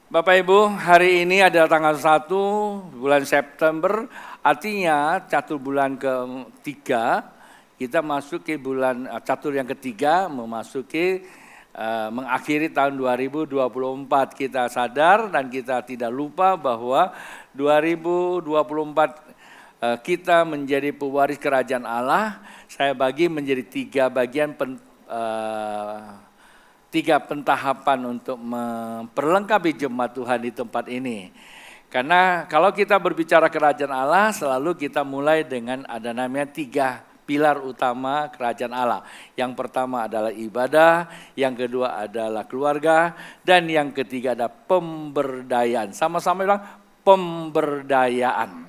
Bapak Ibu, hari ini adalah tanggal 1 bulan September, artinya catur bulan ketiga, kita masuk ke bulan catur yang ketiga, mengakhiri tahun 2024. Kita sadar dan kita tidak lupa bahwa 2024 kita menjadi pewaris kerajaan Allah. Saya bagi menjadi tiga pentahapan untuk memperlengkapi jemaat Tuhan di tempat ini. Karena kalau kita berbicara kerajaan Allah, selalu kita mulai dengan ada namanya 3 pilar utama kerajaan Allah. Yang pertama adalah ibadah, yang kedua adalah keluarga, dan yang ketiga ada pemberdayaan. Sama-sama bilang pemberdayaan.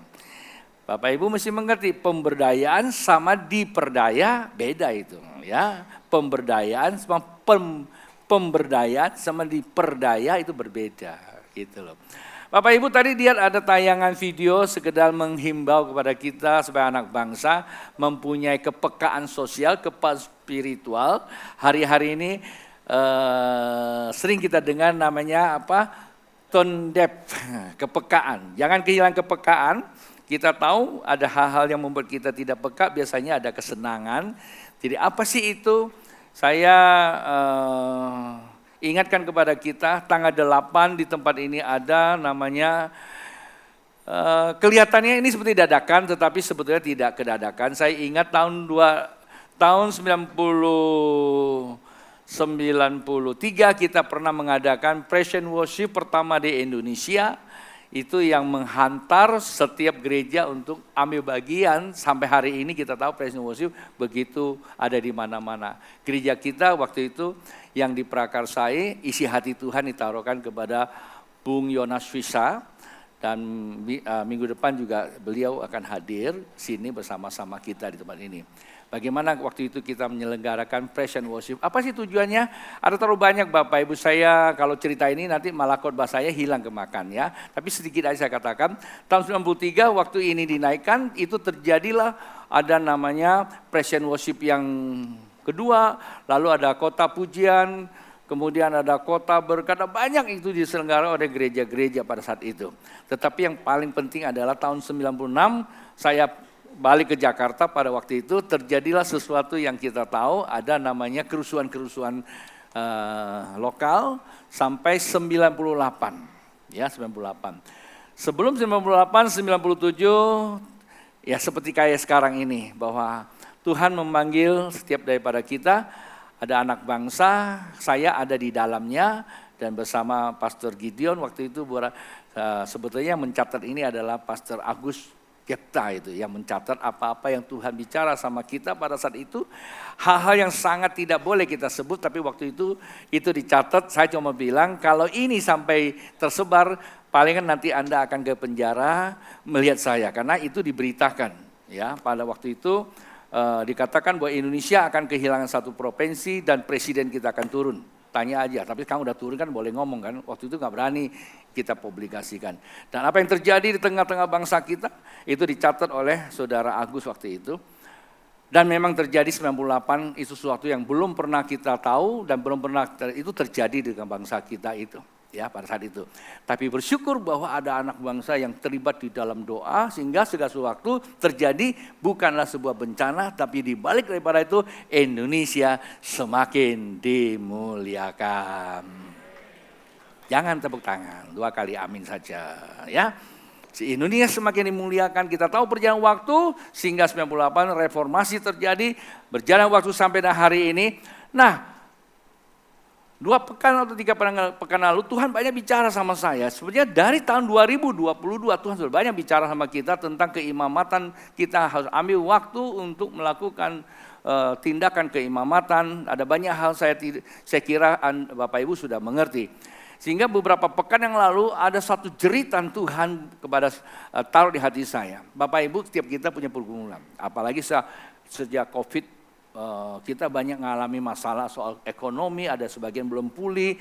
Bapak Ibu mesti mengerti, pemberdayaan sama diperdaya beda itu, ya. Pemberdayaan sama pemberdayaan sama diperdaya itu berbeda, gitu loh. Bapak Ibu tadi lihat ada tayangan video sekedar menghimbau kepada kita sebagai anak bangsa mempunyai kepekaan sosial, kepekaan spiritual. Hari-hari ini sering kita dengar namanya apa? Tone deaf, kepekaan. Jangan kehilangan kepekaan. Kita tahu ada hal-hal yang membuat kita tidak peka, biasanya ada kesenangan. Jadi apa sih itu? Saya ingatkan kepada kita tanggal 8 di tempat ini ada namanya, kelihatannya ini seperti dadakan tetapi sebetulnya tidak kedadakan. Saya ingat tahun 1993 kita pernah mengadakan praise and worship pertama di Indonesia. Itu yang menghantar setiap gereja untuk ambil bagian. Sampai hari ini kita tahu praise and worship begitu ada di mana-mana. Gereja kita waktu itu yang diprakarsai, isi hati Tuhan ditaruhkan kepada Bung Yonas Visa. Dan minggu depan juga beliau akan hadir sini bersama-sama kita di tempat ini. Bagaimana waktu itu kita menyelenggarakan praise and worship. Apa sih tujuannya? Ada terlalu banyak Bapak Ibu, saya kalau cerita ini nanti malah khotbah saya hilang kemakan ya. Tapi sedikit aja saya katakan, tahun 93 waktu ini dinaikkan itu terjadilah ada namanya praise and worship yang kedua. Lalu ada kota pujian, kemudian ada kota berkata, banyak itu diselenggarakan oleh gereja-gereja pada saat itu. Tetapi yang paling penting adalah tahun 96 saya balik ke Jakarta. Pada waktu itu terjadilah sesuatu yang kita tahu, ada namanya kerusuhan-kerusuhan lokal sampai 98. Ya, 98. Sebelum 98, 97 ya seperti kayak sekarang ini, bahwa Tuhan memanggil setiap daripada kita, ada anak bangsa, saya ada di dalamnya dan bersama Pastor Gideon waktu itu sebetulnya mencatat ini adalah Pastor Agus Gepta itu yang mencatat apa-apa yang Tuhan bicara sama kita pada saat itu. Hal-hal yang sangat tidak boleh kita sebut, tapi waktu itu dicatat. Saya cuma bilang kalau ini sampai tersebar, palingan nanti Anda akan ke penjara melihat saya. Karena itu diberitakan ya pada waktu itu. Dikatakan bahwa Indonesia akan kehilangan satu provinsi dan presiden kita akan turun. Tanya aja, tapi kamu udah turun kan boleh ngomong kan. Waktu itu gak berani kita publikasikan. Dan apa yang terjadi di tengah-tengah bangsa kita, itu dicatat oleh Saudara Agus waktu itu. Dan memang terjadi 98, itu sesuatu yang belum pernah kita tahu dan belum pernah itu terjadi dengan bangsa kita itu. Ya pada saat itu. Tapi bersyukur bahwa ada anak bangsa yang terlibat di dalam doa sehingga segala sesuatu terjadi bukanlah sebuah bencana, tapi di balik daripada itu Indonesia semakin dimuliakan. Jangan tepuk tangan, 2 kali amin saja ya. Si Indonesia semakin dimuliakan, kita tahu berjalan waktu sehingga 98 reformasi terjadi, berjalan waktu sampai hari ini. Nah, 2 pekan atau 3 pekan lalu Tuhan banyak bicara sama saya. Sebenarnya dari tahun 2022 Tuhan sudah banyak bicara sama kita tentang keimamatan. Kita harus ambil waktu untuk melakukan tindakan keimamatan. Ada banyak hal saya kira Bapak Ibu sudah mengerti. Sehingga beberapa pekan yang lalu ada satu jeritan Tuhan kepada taruh di hati saya. Bapak Ibu, setiap kita punya pergumulan. Apalagi sejak COVID. Kita banyak mengalami masalah soal ekonomi, ada sebagian belum pulih,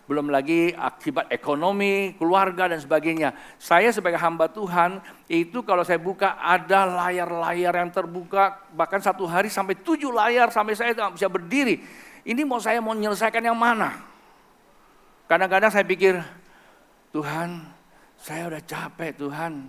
belum lagi akibat ekonomi, keluarga dan sebagainya. Saya sebagai hamba Tuhan, itu kalau saya buka ada layar-layar yang terbuka, bahkan satu hari sampai 7 layar, sampai saya tidak bisa berdiri. Ini saya mau menyelesaikan yang mana? Kadang-kadang saya pikir, Tuhan, saya udah capek Tuhan.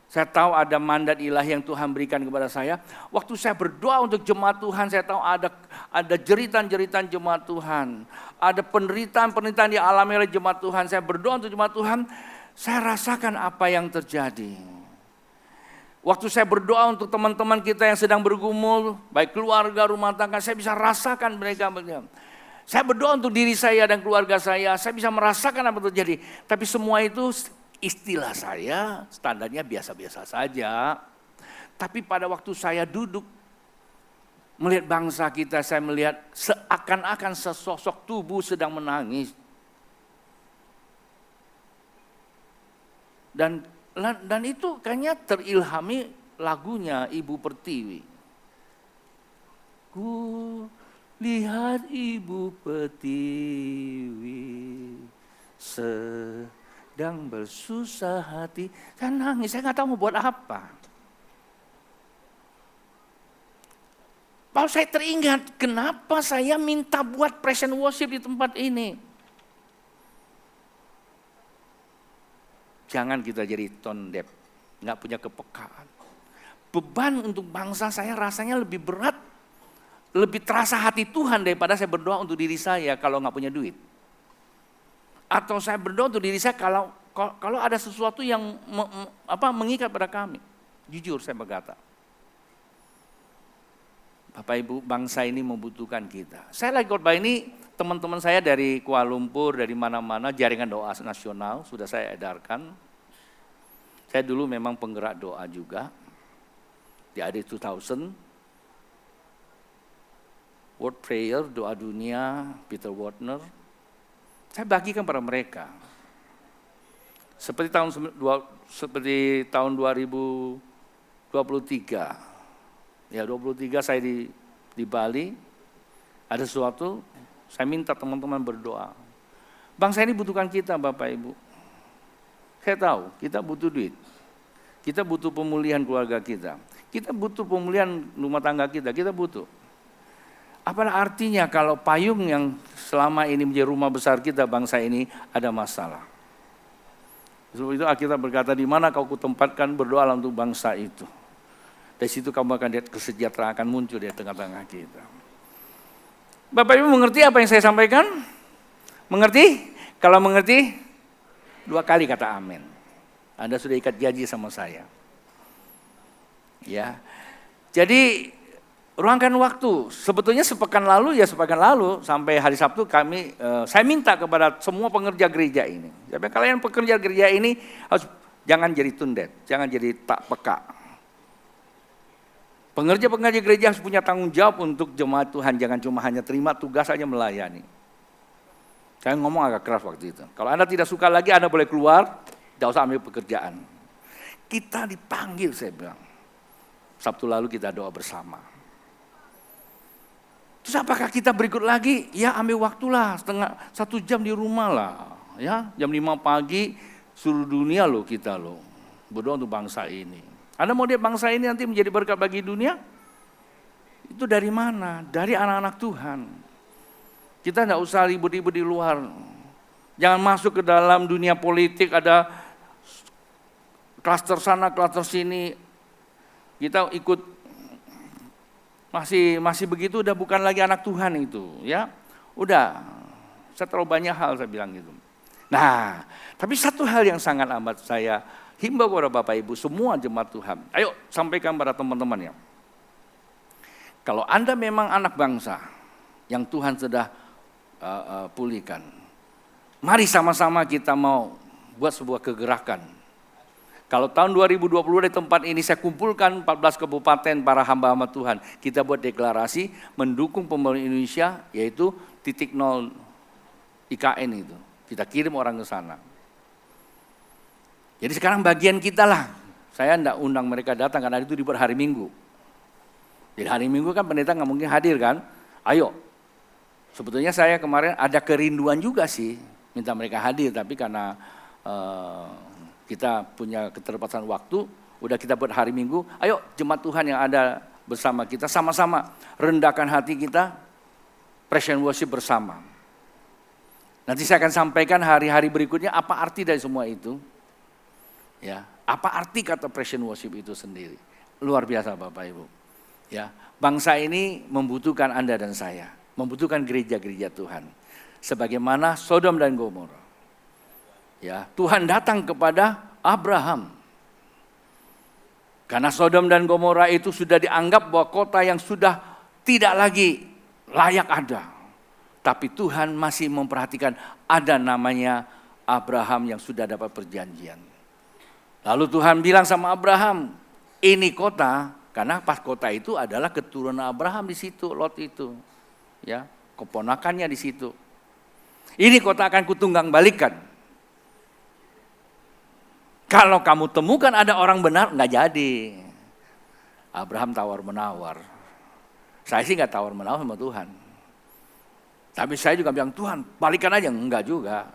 Saya tahu ada mandat ilahi yang Tuhan berikan kepada saya. Waktu saya berdoa untuk jemaat Tuhan, saya tahu ada jeritan-jeritan jemaat Tuhan. Ada penderitaan-penderitaan dialami oleh jemaat Tuhan. Saya berdoa untuk jemaat Tuhan, saya rasakan apa yang terjadi. Waktu saya berdoa untuk teman-teman kita yang sedang bergumul, baik keluarga, rumah tangga, saya bisa rasakan mereka. Saya berdoa untuk diri saya dan keluarga saya bisa merasakan apa yang terjadi. Tapi semua itu istilah saya standarnya biasa-biasa saja. Tapi pada waktu saya duduk melihat bangsa kita, saya melihat seakan-akan sesosok tubuh sedang menangis. Dan itu kayaknya terilhami lagunya Ibu Pertiwi. Ku lihat Ibu Pertiwi sedang bersusah hati. Saya nangis, saya nggak tahu mau buat apa. Lalu saya teringat, kenapa saya minta buat praise and worship di tempat ini. Jangan kita jadi tone deaf, nggak punya kepekaan. Beban untuk bangsa saya rasanya lebih berat, lebih terasa hati Tuhan daripada saya berdoa untuk diri saya kalau nggak punya duit. Atau saya berdoa untuk diri saya kalau ada sesuatu yang mengikat pada kami. Jujur saya berkata, Bapak Ibu, bangsa ini membutuhkan kita. Saya lagi khotbah ini, teman-teman saya dari Kuala Lumpur, dari mana-mana, jaringan doa nasional sudah saya edarkan. Saya dulu memang penggerak doa juga. Di AD 2000, World Prayer, doa dunia, Peter Wagner. Saya bagikan pada mereka. Seperti tahun 2023. Ya 23 saya di Bali. Ada sesuatu, saya minta teman-teman berdoa. Bangsa ini butuhkan kita Bapak Ibu. Saya tahu kita butuh duit. Kita butuh pemulihan keluarga kita. Kita butuh pemulihan rumah tangga kita butuh. Apalah artinya kalau payung yang selama ini menjadi rumah besar kita, bangsa ini ada masalah. Sebab itu Alkitab berkata, di mana kau kutempatkan, berdoalah untuk bangsa itu. Dari situ kamu akan lihat kesejahteraan akan muncul di tengah-tengah kita. Bapak Ibu mengerti apa yang saya sampaikan? Mengerti? Kalau mengerti, 2 kali kata amin. Anda sudah ikat janji sama saya. Ya. Jadi ruangkan waktu. Sebetulnya sepekan lalu sampai hari Sabtu saya minta kepada semua pengerja gereja ini. Jadi kalian pekerja gereja ini harus jangan jadi tundet, jangan jadi tak peka. Pengerja-pengerja gereja harus punya tanggung jawab untuk jemaat Tuhan, jangan cuma hanya terima tugas saja melayani. Saya ngomong agak keras waktu itu. Kalau Anda tidak suka lagi, Anda boleh keluar, tidak usah ambil pekerjaan. Kita dipanggil, saya bilang. Sabtu lalu kita doa bersama. Terus apakah kita berikut lagi? Ya ambil waktulah, 1 jam di rumah lah. Ya, jam 5 pagi seluruh dunia loh kita loh. Berdoa untuk bangsa ini. Anda mau lihat bangsa ini nanti menjadi berkat bagi dunia? Itu dari mana? Dari anak-anak Tuhan. Kita tidak usah ribut-ribut di luar. Jangan masuk ke dalam dunia politik, ada klaster sana, klaster sini. Kita ikut masih begitu, udah bukan lagi anak Tuhan itu, ya. Udah, saya terlalu banyak hal saya bilang gitu. Nah, tapi satu hal yang sangat amat saya himbau kepada Bapak Ibu semua jemaat Tuhan. Ayo sampaikan pada teman-teman ya. Kalau Anda memang anak bangsa yang Tuhan sudah pulihkan, mari sama-sama kita mau buat sebuah kegerakan. Kalau tahun 2020 di tempat ini saya kumpulkan 14 kabupaten para hamba-hamba Tuhan. Kita buat deklarasi mendukung pembangunan Indonesia, yaitu 0 IKN itu. Kita kirim orang ke sana. Jadi sekarang bagian kita lah. Saya tidak undang mereka datang karena itu dibuat hari Minggu. Jadi hari Minggu kan pendeta nggak mungkin hadir kan. Ayo. Sebetulnya saya kemarin ada kerinduan juga sih minta mereka hadir, tapi karena kita punya keterbatasan waktu, udah kita buat hari Minggu, ayo jemaat Tuhan yang ada bersama kita, sama-sama rendahkan hati kita, praise and worship bersama. Nanti saya akan sampaikan hari-hari berikutnya apa arti dari semua itu. Ya, apa arti kata praise and worship itu sendiri. Luar biasa Bapak Ibu. Ya, bangsa ini membutuhkan Anda dan saya, membutuhkan gereja-gereja Tuhan. Sebagaimana Sodom dan Gomora. Ya, Tuhan datang kepada Abraham. Karena Sodom dan Gomora itu sudah dianggap bahwa kota yang sudah tidak lagi layak ada. Tapi Tuhan masih memperhatikan ada namanya Abraham yang sudah dapat perjanjian. Lalu Tuhan bilang sama Abraham, ini kota, karena pas kota itu adalah keturunan Abraham di situ, Lot itu. Ya, keponakannya di situ. Ini kota akan kutunggang balikan. Kalau kamu temukan ada orang benar, enggak jadi. Abraham tawar-menawar. Saya sih enggak tawar-menawar sama Tuhan. Tapi saya juga bilang, Tuhan balikan aja. Enggak juga.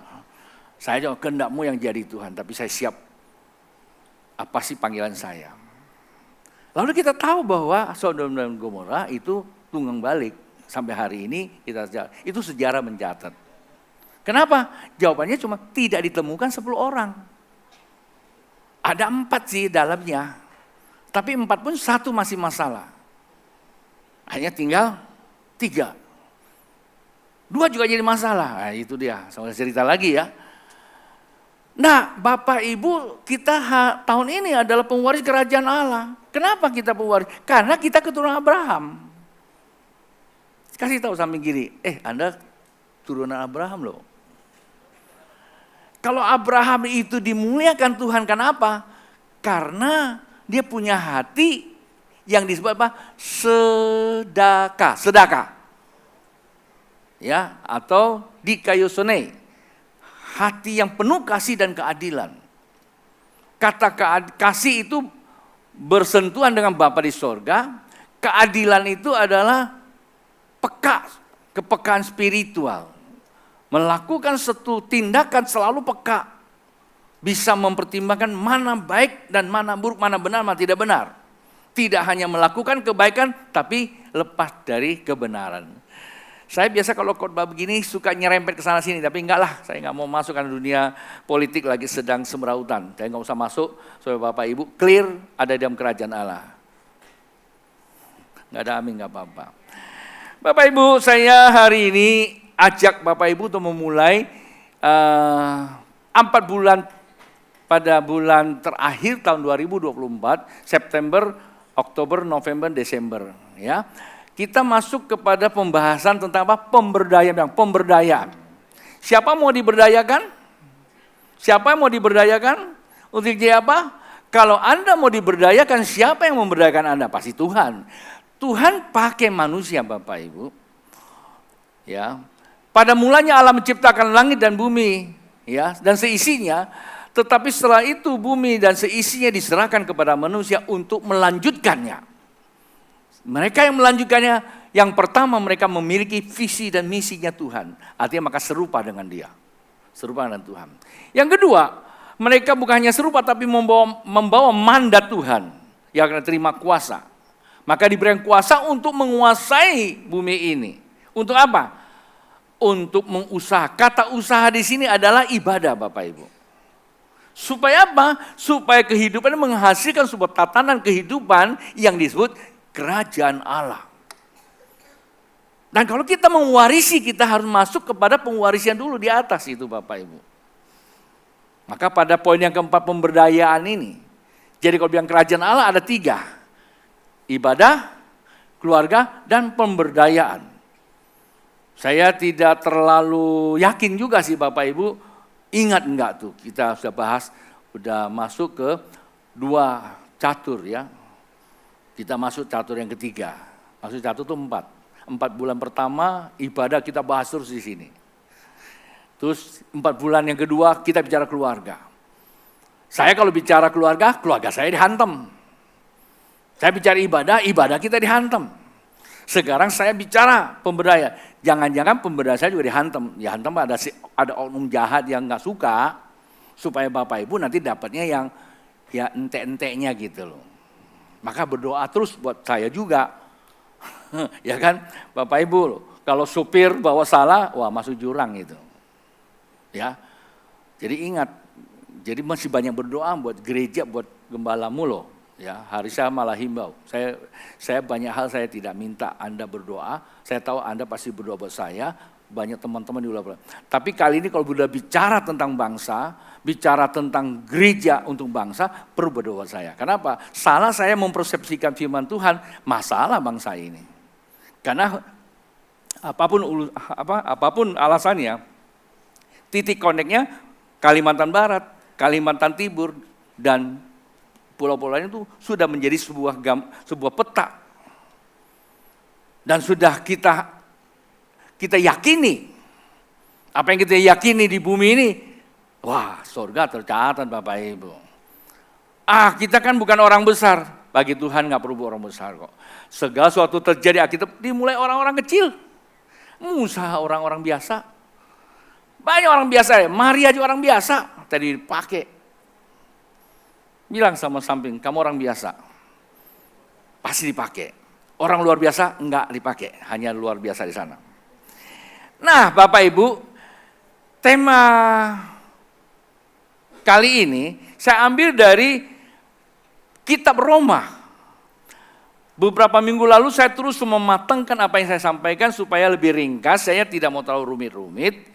Saya juga kehendakmu yang jadi Tuhan, tapi saya siap. Apa sih panggilan saya? Lalu kita tahu bahwa Sodom dan Gomora itu tunggang balik. Sampai hari ini itu sejarah mencatat. Kenapa? Jawabannya cuma tidak ditemukan 10 orang. Ada 4 sih dalamnya. Tapi 4 pun 1 masih masalah. Hanya tinggal 3. 2 juga jadi masalah. Nah, itu dia. Saya cerita lagi ya. Nah, Bapak Ibu, kita tahun ini adalah pewaris kerajaan Allah. Kenapa kita pewaris? Karena kita keturunan Abraham. Kasih tahu samping kiri, Anda turunan Abraham loh. Kalau Abraham itu dimuliakan Tuhan, kenapa? Karena dia punya hati yang disebut apa? Sedekah. Ya, atau dikaiosune. Hati yang penuh kasih dan keadilan. Kata kasih itu bersentuhan dengan Bapa di sorga. Keadilan itu adalah kepekaan spiritual. Melakukan satu tindakan selalu peka. Bisa mempertimbangkan mana baik dan mana buruk, mana benar, mana tidak benar. Tidak hanya melakukan kebaikan, tapi lepas dari kebenaran. Saya biasa kalau khotbah begini suka nyerempet ke sana sini, tapi enggak lah, saya enggak mau masuk karena dunia politik lagi sedang semrautan. Saya enggak usah masuk, supaya Bapak Ibu clear ada dalam kerajaan Allah. Enggak ada amin, enggak apa-apa. Bapak Ibu, saya hari ini ajak Bapak Ibu untuk memulai 4 bulan pada bulan terakhir tahun 2024, September, Oktober, November, Desember, ya. Kita masuk kepada pembahasan tentang apa? Pemberdayaan. Siapa mau diberdayakan? Siapa yang mau diberdayakan? Untuk jadi apa? Kalau Anda mau diberdayakan, siapa yang memberdayakan Anda? Pasti Tuhan. Tuhan pakai manusia, Bapak Ibu. Ya. Pada mulanya Allah menciptakan langit dan bumi, ya, dan seisinya. Tetapi setelah itu bumi dan seisinya diserahkan kepada manusia untuk melanjutkannya. Mereka yang melanjutkannya, yang pertama mereka memiliki visi dan misinya Tuhan. Artinya maka serupa dengan dia. Serupa dengan Tuhan. Yang kedua, mereka bukan hanya serupa tapi membawa mandat Tuhan. Yang akan terima kuasa. Maka diberikan kuasa untuk menguasai bumi ini. Untuk apa? Untuk mengusaha. Kata usaha di sini adalah ibadah Bapak Ibu. Supaya apa? Supaya kehidupan menghasilkan sebuah tatanan kehidupan yang disebut kerajaan Allah. Dan kalau kita mewarisi, kita harus masuk kepada pewarisian dulu di atas itu Bapak Ibu. Maka pada poin yang keempat pemberdayaan ini. Jadi kalau bilang kerajaan Allah ada 3. Ibadah, keluarga, dan pemberdayaan. Saya tidak terlalu yakin juga sih Bapak Ibu. Ingat enggak tuh kita sudah bahas, sudah masuk ke 2 catur ya. Kita masuk catur yang ketiga. Masuk catur itu 4. 4 bulan pertama ibadah kita bahas terus di sini. Terus 4 bulan yang kedua kita bicara keluarga. Saya kalau bicara keluarga, keluarga saya dihantam. Saya bicara ibadah, ibadah kita dihantam. Sekarang saya bicara pemberdayaan. Jangan-jangan pemberdayaan saya juga dihantam. Ya hantam ada oknum jahat yang nggak suka. Supaya Bapak Ibu nanti dapatnya yang ya ente-enteknya gitu loh. Maka berdoa terus buat saya juga. Ya kan Bapak Ibu, kalau supir bawa salah, wah masuk jurang itu. Ya, jadi ingat, jadi masih banyak berdoa buat gereja, buat gembalamu loh. Ya, hari saya malah himbau. Saya banyak hal saya tidak minta Anda berdoa. Saya tahu Anda pasti berdoa buat saya. Banyak teman-teman di luar. Tapi kali ini kalau sudah bicara tentang bangsa, bicara tentang gereja untuk bangsa, perlu berdoa saya. Kenapa? Salah saya mempersepsikan firman Tuhan, masalah bangsa ini. Karena apapun alasannya, titik koneknya Kalimantan Barat, Kalimantan Timur, dan pulau-pulau lain itu sudah menjadi sebuah peta. Dan sudah kita yakini, apa yang kita yakini di bumi ini, wah surga tercatat Bapak Ibu. Kita kan bukan orang besar, bagi Tuhan gak perlu orang besar kok. Segala sesuatu terjadi Alkitab dimulai orang-orang kecil. Musa orang-orang biasa. Banyak orang biasa ya, Maria juga orang biasa. Tadi dipakai. Bilang sama samping, kamu orang biasa. Pasti dipakai. Orang luar biasa enggak dipakai, hanya luar biasa di sana. Nah Bapak Ibu, tema kali ini saya ambil dari kitab Roma. Beberapa minggu lalu saya terus mematangkan apa yang saya sampaikan supaya lebih ringkas, saya tidak mau terlalu rumit-rumit.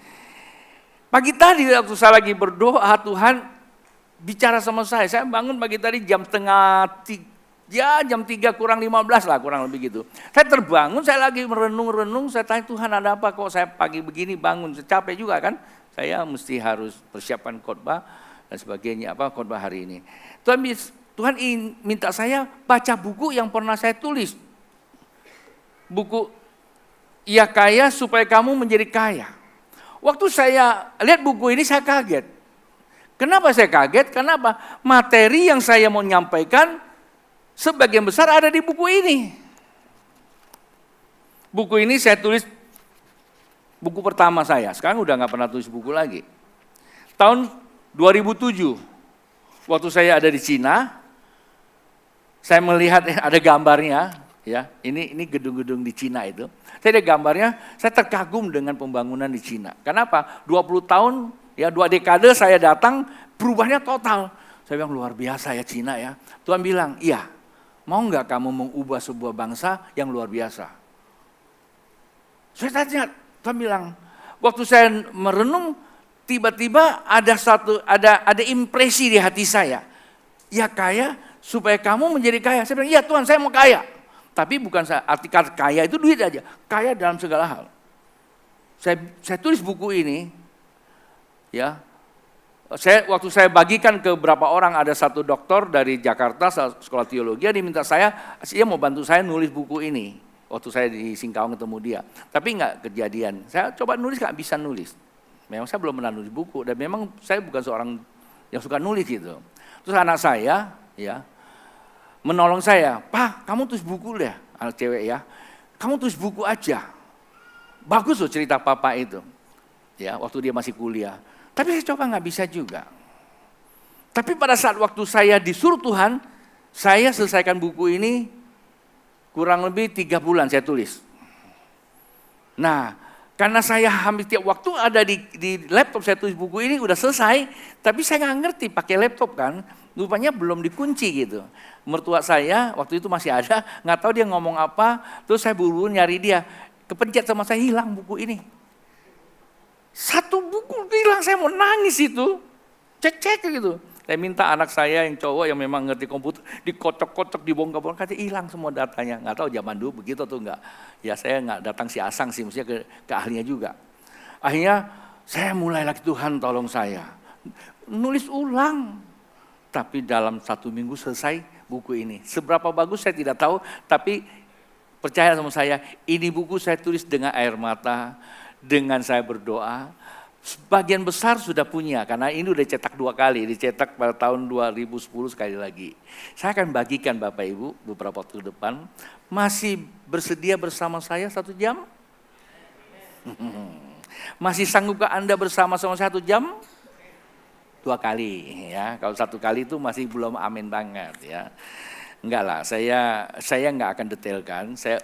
Pagi tadi waktu saya lagi berdoa, Tuhan bicara sama saya bangun pagi tadi jam 3 kurang 15 lah, kurang lebih gitu. Saya terbangun, saya lagi merenung-renung, saya tanya Tuhan ada apa kok saya pagi begini bangun, saya capek juga kan. Saya mesti harus persiapkan khotbah dan sebagainya, khotbah hari ini. Tuhan minta saya baca buku yang pernah saya tulis. Buku Ia Kaya Supaya Kamu Menjadi Kaya. Waktu saya lihat buku ini saya kaget. Kenapa saya kaget? Kenapa? Materi yang saya mau nyampaikan sebagian besar ada di buku ini. Buku ini saya tulis buku pertama saya. Sekarang udah gak pernah tulis buku lagi. Tahun 2007, waktu saya ada di Cina, saya melihat ada gambarnya, ya. Ini gedung-gedung di Cina itu. Saya ada gambarnya, saya terkagum dengan pembangunan di Cina. Kenapa? 20 tahun, ya 2 dekade saya datang, berubahnya total. Saya bilang luar biasa ya Cina ya. Tuhan bilang, iya, mau nggak kamu mengubah sebuah bangsa yang luar biasa? Saya tanya, Tuhan bilang, waktu saya merenung, tiba-tiba ada impresi di hati saya. Ya kaya supaya kamu menjadi kaya. Saya bilang, iya Tuhan saya mau kaya. Tapi bukan arti kata kaya itu duit aja. Kaya dalam segala hal. Saya tulis buku ini, ya. Waktu saya bagikan ke beberapa orang, ada satu dokter dari Jakarta, sekolah teologi, dia minta dia mau bantu saya nulis buku ini. Waktu saya di Singkawang ketemu dia. Tapi enggak kejadian. Saya coba nulis, enggak bisa nulis. Memang saya belum pernah nulis buku, dan memang saya bukan seorang yang suka nulis gitu. Terus anak saya, ya, menolong saya, Pak, kamu tulis buku deh, anak cewek ya. Kamu tulis buku aja. Bagus loh cerita papa itu. Ya, waktu dia masih kuliah. Tapi saya coba nggak bisa juga. Tapi pada saat waktu saya disuruh Tuhan, saya selesaikan buku ini kurang lebih 3 bulan saya tulis. Nah, karena saya hampir tiap waktu ada di laptop saya tulis buku ini udah selesai, tapi saya nggak ngerti pakai laptop kan, rupanya belum dikunci gitu. Mertua saya waktu itu masih ada, nggak tahu dia ngomong apa, terus saya buru-buru nyari dia, kepencet sama saya, hilang buku ini. Satu buku hilang, saya mau nangis itu, cek gitu. Saya minta anak saya yang cowok yang memang ngerti komputer, dikocok-kocok, dibongkar-bongkar, katanya hilang semua datanya. Nggak tahu zaman dulu begitu atau enggak. Ya saya nggak datang si Asang sih, mestinya ke ahlinya juga. Akhirnya saya mulai lagi, Tuhan tolong saya. Nulis ulang. Tapi dalam 1 minggu selesai buku ini. Seberapa bagus saya tidak tahu, tapi percaya sama saya, ini buku saya tulis dengan air mata, dengan saya berdoa. Sebagian besar sudah punya, karena ini udah cetak 2 kali, dicetak pada tahun 2010 sekali lagi. Saya akan bagikan Bapak Ibu beberapa waktu ke depan. Masih bersedia bersama saya 1 jam? Masih sanggupkah Anda bersama-sama 1 jam? 2 kali ya, kalau 1 kali itu masih belum amin banget ya. Enggak lah, saya enggak akan detailkan, saya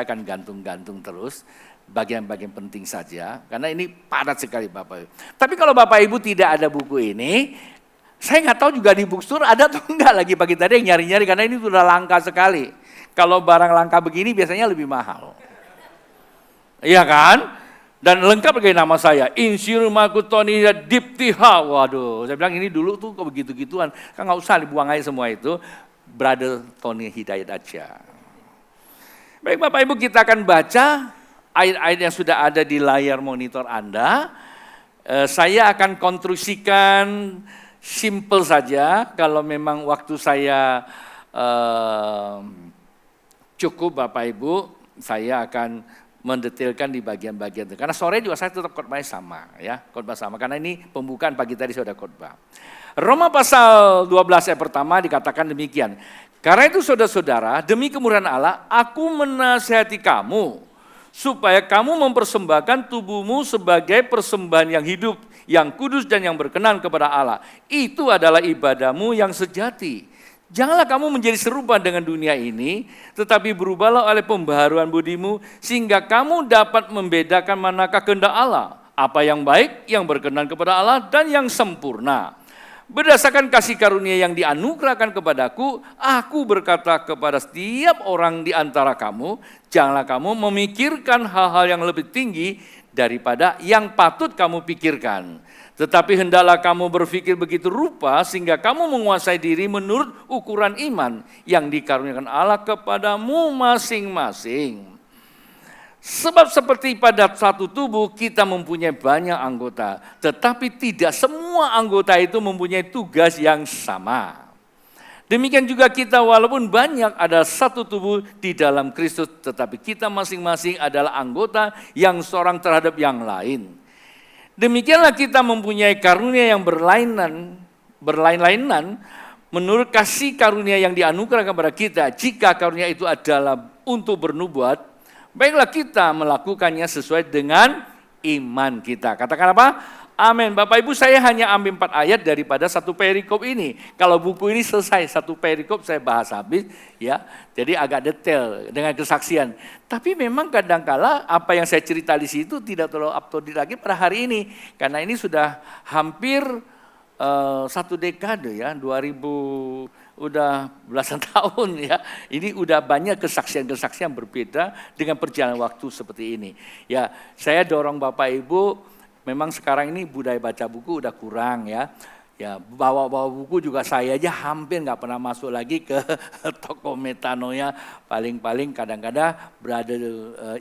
akan gantung-gantung terus bagian-bagian penting saja, karena ini padat sekali Bapak Ibu. Tapi kalau Bapak Ibu tidak ada buku ini, saya nggak tahu juga di bookstore ada atau enggak lagi pagi tadi yang nyari-nyari, karena ini sudah langka sekali. Kalau barang langka begini biasanya lebih mahal. Iya kan? Dan lengkap lagi nama saya, Insinyur Makutoni Diptiha. Waduh, saya bilang ini dulu tuh kok begitu-gituan. Kan nggak usah dibuang aja semua itu, Brother Tony Hidayat aja. Baik Bapak Ibu, kita akan baca ayat-ayat yang sudah ada di layar monitor Anda. Saya akan konstruksikan simple saja, kalau memang waktu saya cukup Bapak Ibu, saya akan mendetailkan di bagian-bagian itu. Karena sore juga saya tetap khotbahnya sama, ya, khotbah sama. Karena ini pembukaan pagi tadi sudah khotbah. Roma pasal 12 ayat pertama dikatakan demikian. Karena itu saudara-saudara, demi kemurahan Allah, aku menasihati kamu supaya kamu mempersembahkan tubuhmu sebagai persembahan yang hidup, yang kudus dan yang berkenan kepada Allah. Itu adalah ibadahmu yang sejati. Janganlah kamu menjadi serupa dengan dunia ini, tetapi berubahlah oleh pembaharuan budimu, sehingga kamu dapat membedakan manakah kehendak Allah, apa yang baik, yang berkenan kepada Allah, dan yang sempurna. Berdasarkan kasih karunia yang dianugerahkan kepadaku, aku berkata kepada setiap orang di antara kamu, janganlah kamu memikirkan hal-hal yang lebih tinggi daripada yang patut kamu pikirkan. Tetapi hendaklah kamu berpikir begitu rupa sehingga kamu menguasai diri menurut ukuran iman yang dikaruniakan Allah kepadamu masing-masing. Sebab seperti pada satu tubuh kita mempunyai banyak anggota, tetapi tidak semua anggota itu mempunyai tugas yang sama. Demikian juga kita walaupun banyak adalah satu tubuh di dalam Kristus, tetapi kita masing-masing adalah anggota yang seorang terhadap yang lain. Demikianlah kita mempunyai karunia yang berlain-lainan menurut kasih karunia yang dianugerahkan kepada kita. Jika karunia itu adalah untuk bernubuat, baiklah kita melakukannya sesuai dengan iman kita. Katakan apa? Amin. Bapak Ibu, saya hanya ambil 4 ayat daripada satu perikop ini. Kalau buku ini selesai, satu perikop saya bahas habis, ya. Jadi agak detail dengan kesaksian. Tapi memang kadangkala apa yang saya cerita di situ tidak terlalu up to date lagi pada hari ini. Karena ini sudah hampir 1 dekade ya, 2000 udah belasan tahun ya. Ini udah banyak kesaksian-kesaksian berbeda dengan perjalanan waktu seperti ini. Ya, saya dorong Bapak Ibu. Memang sekarang ini budaya baca buku udah kurang ya. Ya, bawa-bawa buku juga saya aja hampir nggak pernah masuk lagi ke toko metanoia. Paling-paling kadang-kadang Brother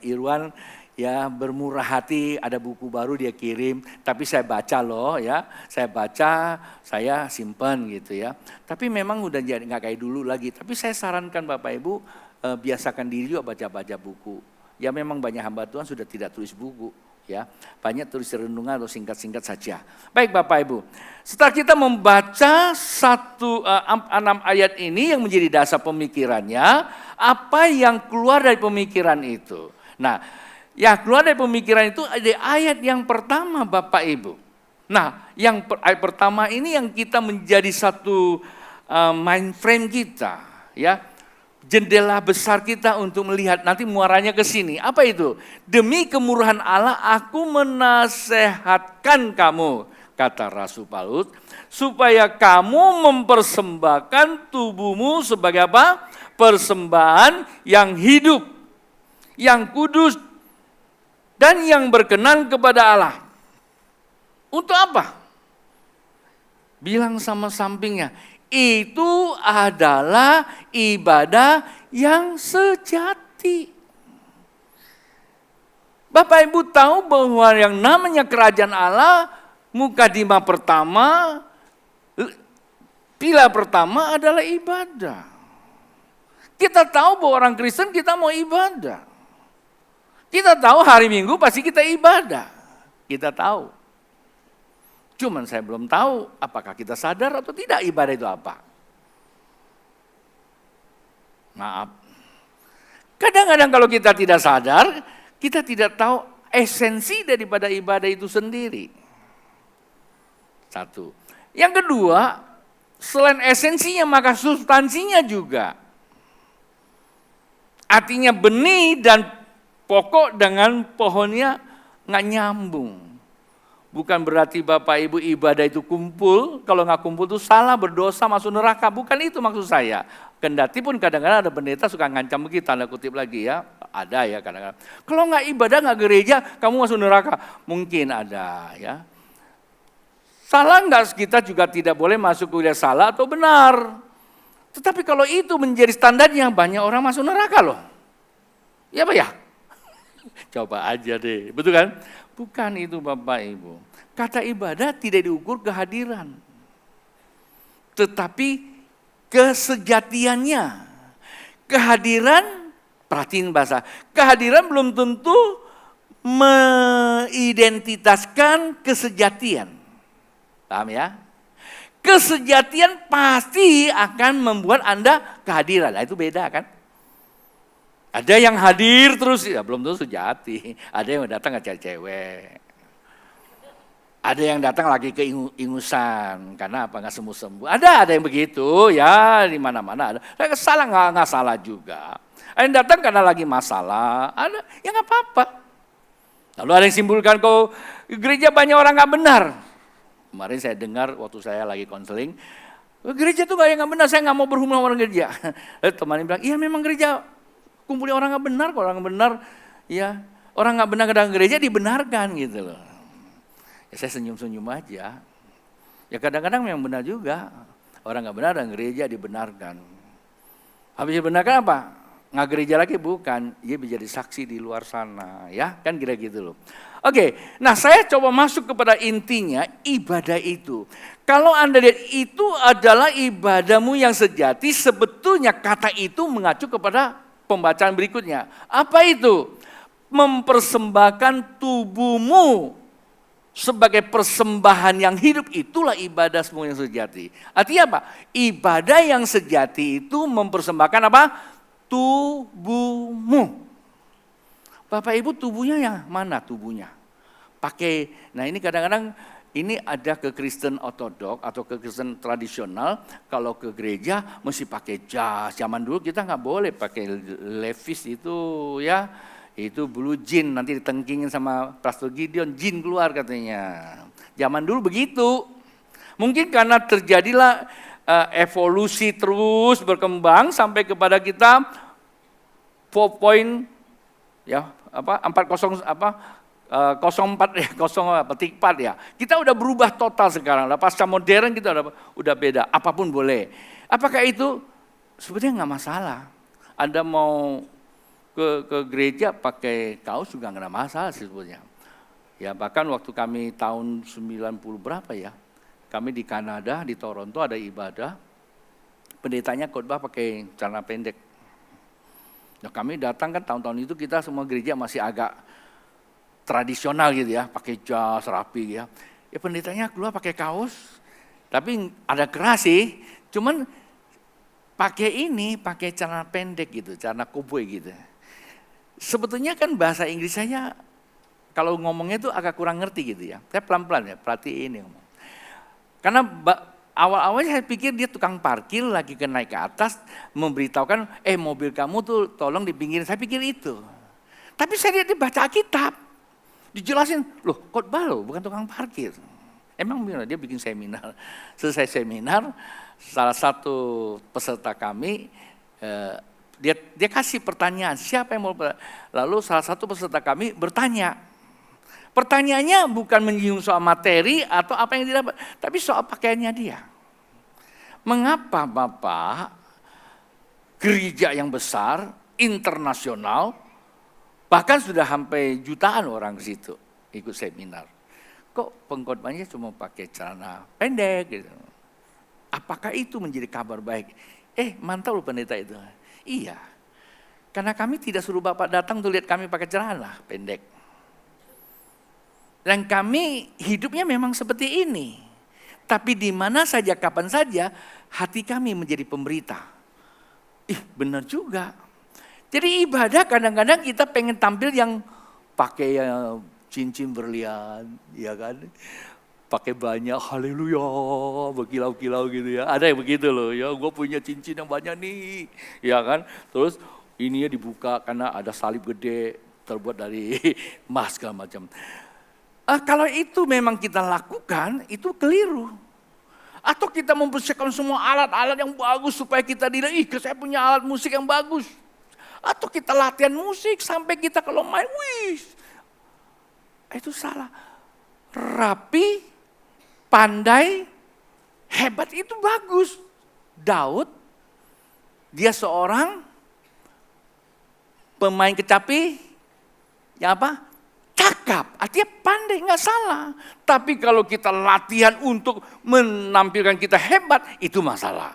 Irwan ya bermurah hati, ada buku baru dia kirim. Tapi saya baca loh ya, saya baca, saya simpan gitu ya. Tapi memang udah jadi nggak kayak dulu lagi. Tapi saya sarankan Bapak Ibu biasakan diri juga baca-baca buku. Ya memang banyak hamba Tuhan sudah tidak tulis buku. Ya, banyak tulis renungan atau singkat-singkat saja. Baik Bapak Ibu, setelah kita membaca 6 ayat ini yang menjadi dasar pemikirannya, apa yang keluar dari pemikiran itu? Nah, yang keluar dari pemikiran itu ada ayat yang pertama Bapak Ibu. Nah, ayat pertama ini yang kita menjadi satu mind frame kita, ya. Jendela besar kita untuk melihat, nanti muaranya ke sini. Apa itu? Demi kemurahan Allah aku menasehatkan kamu, kata Rasul Paulus, supaya kamu mempersembahkan tubuhmu sebagai apa? Persembahan yang hidup, yang kudus, dan yang berkenan kepada Allah. Untuk apa? Bilang sama sampingnya, itu adalah ibadah yang sejati. Bapak Ibu tahu bahwa yang namanya kerajaan Allah, mukadimah pertama, pilar pertama adalah ibadah. Kita tahu bahwa orang Kristen kita mau ibadah. Kita tahu hari Minggu pasti kita ibadah. Kita tahu. Cuman saya belum tahu apakah kita sadar atau tidak ibadah itu apa. Maaf. Kadang-kadang kalau kita tidak sadar, kita tidak tahu esensi daripada ibadah itu sendiri. Satu. Yang kedua, selain esensinya maka substansinya juga. Artinya benih dan pokok dengan pohonnya nggak nyambung. Bukan berarti Bapak Ibu ibadah itu kumpul, kalau nggak kumpul itu salah, berdosa, masuk neraka. Bukan itu maksud saya. Kendati pun kadang-kadang ada pendeta suka ngancam begitu, tanda kutip lagi ya. Ada ya kadang-kadang. Kalau nggak ibadah, nggak gereja, kamu masuk neraka. Mungkin ada ya. Salah nggak, kita juga tidak boleh masuk kuliah salah atau benar. Tetapi kalau itu menjadi standarnya, banyak orang masuk neraka loh. Ya Pak ya? Coba aja deh, betul kan? Bukan itu Bapak Ibu. Kata ibadah tidak diukur kehadiran. Tetapi kesejatiannya. Kehadiran, perhatiin bahasa. Kehadiran belum tentu mengidentitaskan kesejatian. Paham ya? Kesejatian pasti akan membuat Anda kehadiran. Nah, itu beda kan? Ada yang hadir terus, ya belum tentu sejati. Ada yang datang ngajak cewek. Ada yang datang lagi keingusan, karena apa, nggak sembuh-sembuh. Ada yang begitu, ya di mana-mana ada. Salah nggak salah juga. Ada yang datang karena lagi masalah, ada, ya nggak apa-apa. Lalu ada yang simpulkan, kok gereja banyak orang nggak benar. Kemarin saya dengar waktu saya lagi konseling, gereja tuh nggak benar, saya nggak mau berhubungan sama orang gereja. Temannya bilang, iya memang gereja kumpulnya orang nggak benar, kalau orang benar, ya orang nggak benar ke gereja dibenarkan gitu loh. Ya saya senyum-senyum aja. Ya kadang-kadang memang benar juga, orang nggak benar dan gereja dibenarkan. Habis dibenarkan apa? Nggak gereja lagi, bukan, dia menjadi saksi di luar sana, ya kan kira gitu loh. Oke, nah saya coba masuk kepada intinya ibadah itu. Kalau Anda lihat itu adalah ibadahmu yang sejati, sebetulnya kata itu mengacu kepada pembacaan berikutnya. Apa itu? Mempersembahkan tubuhmu sebagai persembahan yang hidup, itulah ibadah semua yang sejati. Artinya apa? Ibadah yang sejati itu mempersembahkan apa? Tubuhmu. Bapak Ibu, tubuhnya yang mana tubuhnya? Pakai, nah ini kadang-kadang ini ada ke Kristen ortodok atau ke Kristen tradisional, kalau ke gereja mesti pakai jas. Zaman dulu kita nggak boleh pakai levis itu ya, itu blue jean, nanti ditengkingin sama Pastor Gideon, jean keluar katanya. Zaman dulu begitu. Mungkin karena terjadilah evolusi terus berkembang sampai kepada kita 4.0 ya, 40 04 ya, 0.4 ya. Kita udah berubah total sekarang. Pasca modern kita udah beda. Apapun boleh. Apakah itu sebetulnya nggak masalah? Anda mau ke gereja pakai kaos juga nggak ada masalah sebetulnya. Ya bahkan waktu kami tahun 90 berapa ya, kami di Kanada, di Toronto ada ibadah, pendetanya khotbah pakai celana pendek. Nah kami datang kan tahun-tahun itu kita semua gereja masih agak tradisional gitu ya, pakai jas rapi ya. Ya pendetanya keluar pakai kaos, tapi ada keras sih, cuman pakai celana pendek gitu, celana koboi gitu. Sebetulnya kan bahasa Inggris saya kalau ngomongnya itu agak kurang ngerti gitu ya. Saya pelan-pelan ya, perhatiin ini ngomong. Karena awal-awalnya saya pikir dia tukang parkir lagi naik ke atas memberitahukan, mobil kamu tuh tolong dipinggirin. Saya pikir itu. Tapi saya lihat dia baca Alkitab. Dijelasin, loh khotbah loh, bukan tukang parkir. Emang benar dia bikin seminar. Selesai seminar, salah satu peserta kami, dia kasih pertanyaan, siapa yang mau, lalu salah satu peserta kami bertanya. Pertanyaannya bukan menyinggung soal materi atau apa yang didapat, tapi soal pakaiannya dia. Mengapa Bapak gereja yang besar, internasional, bahkan sudah sampai jutaan orang ke situ ikut seminar, kok pengkhotbahnya cuma pakai celana pendek gitu? Apakah itu menjadi kabar baik? Mantap loh pendeta itu. Iya, karena kami tidak suruh Bapak datang untuk lihat kami pakai celana pendek. Dan kami hidupnya memang seperti ini. Tapi di mana saja, kapan saja, hati kami menjadi pemberita. Benar juga. Jadi ibadah kadang-kadang kita pengen tampil yang pakai cincin berlian, ya kan? Pakai banyak, haleluya, berkilau-kilau gitu ya. Ada yang begitu loh, ya gue punya cincin yang banyak nih, ya kan. Terus Ininya dibuka karena ada salib gede terbuat dari emas segala macam. Kalau itu memang kita lakukan, itu keliru. Atau kita mempersiapkan semua alat-alat yang bagus supaya kita dilihat, saya punya alat musik yang bagus. Atau kita latihan musik sampai kita kalau main, itu salah. Rapi, pandai, hebat itu bagus. Daud, dia seorang pemain kecapi, yang apa? Cakap, artinya pandai, nggak salah. Tapi kalau kita latihan untuk menampilkan kita hebat, itu masalah.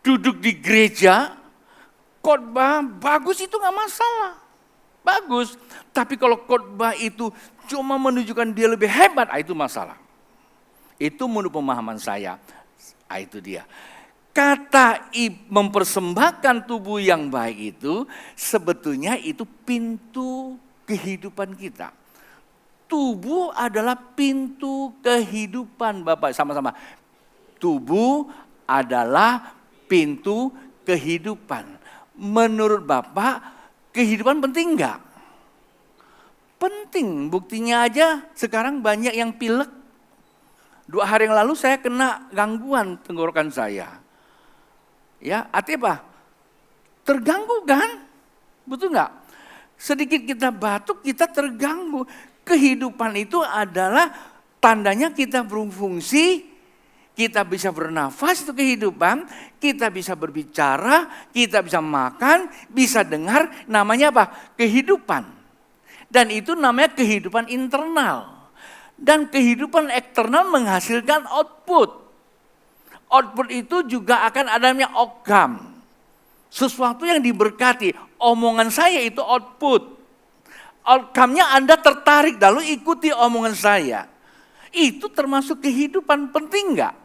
Duduk di gereja, khotbah bagus itu nggak masalah. Bagus, tapi kalau khotbah itu cuma menunjukkan dia lebih hebat, itu masalah. Itu menurut pemahaman saya, itu dia. Kata mempersembahkan tubuh yang baik itu sebetulnya itu pintu kehidupan kita. Tubuh adalah pintu kehidupan, Bapak, sama-sama. Tubuh adalah pintu kehidupan. Menurut Bapak, kehidupan penting enggak? Penting, buktinya aja sekarang banyak yang pilek. 2 hari yang lalu saya kena gangguan tenggorokan saya. Ya, artinya apa? Terganggu kan? Betul enggak? Sedikit kita batuk, kita terganggu. Kehidupan itu adalah tandanya kita berfungsi, kita bisa bernafas, itu kehidupan. Kita bisa berbicara, kita bisa makan, bisa dengar, namanya apa? Kehidupan. Dan itu namanya kehidupan internal. Dan kehidupan eksternal menghasilkan output. Output itu juga akan adanya outcome. Sesuatu yang diberkati. Omongan saya itu output. Outcome-nya Anda tertarik lalu ikuti omongan saya. Itu termasuk kehidupan, penting enggak?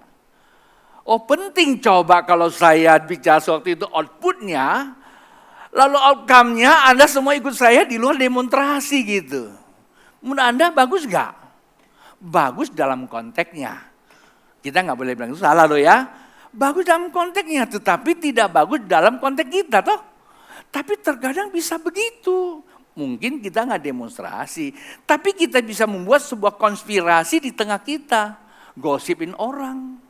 Oh penting, coba kalau saya bicara waktu itu output-nya. Lalu outcome-nya Anda semua ikut saya di luar demonstrasi gitu. Menurut Anda bagus enggak? Bagus dalam konteksnya. Kita nggak boleh bilang itu salah loh ya. Bagus dalam konteksnya, tetapi tidak bagus dalam konteks kita toh. Tapi terkadang bisa begitu. Mungkin kita nggak demonstrasi, tapi kita bisa membuat sebuah konspirasi di tengah kita. Gosipin orang,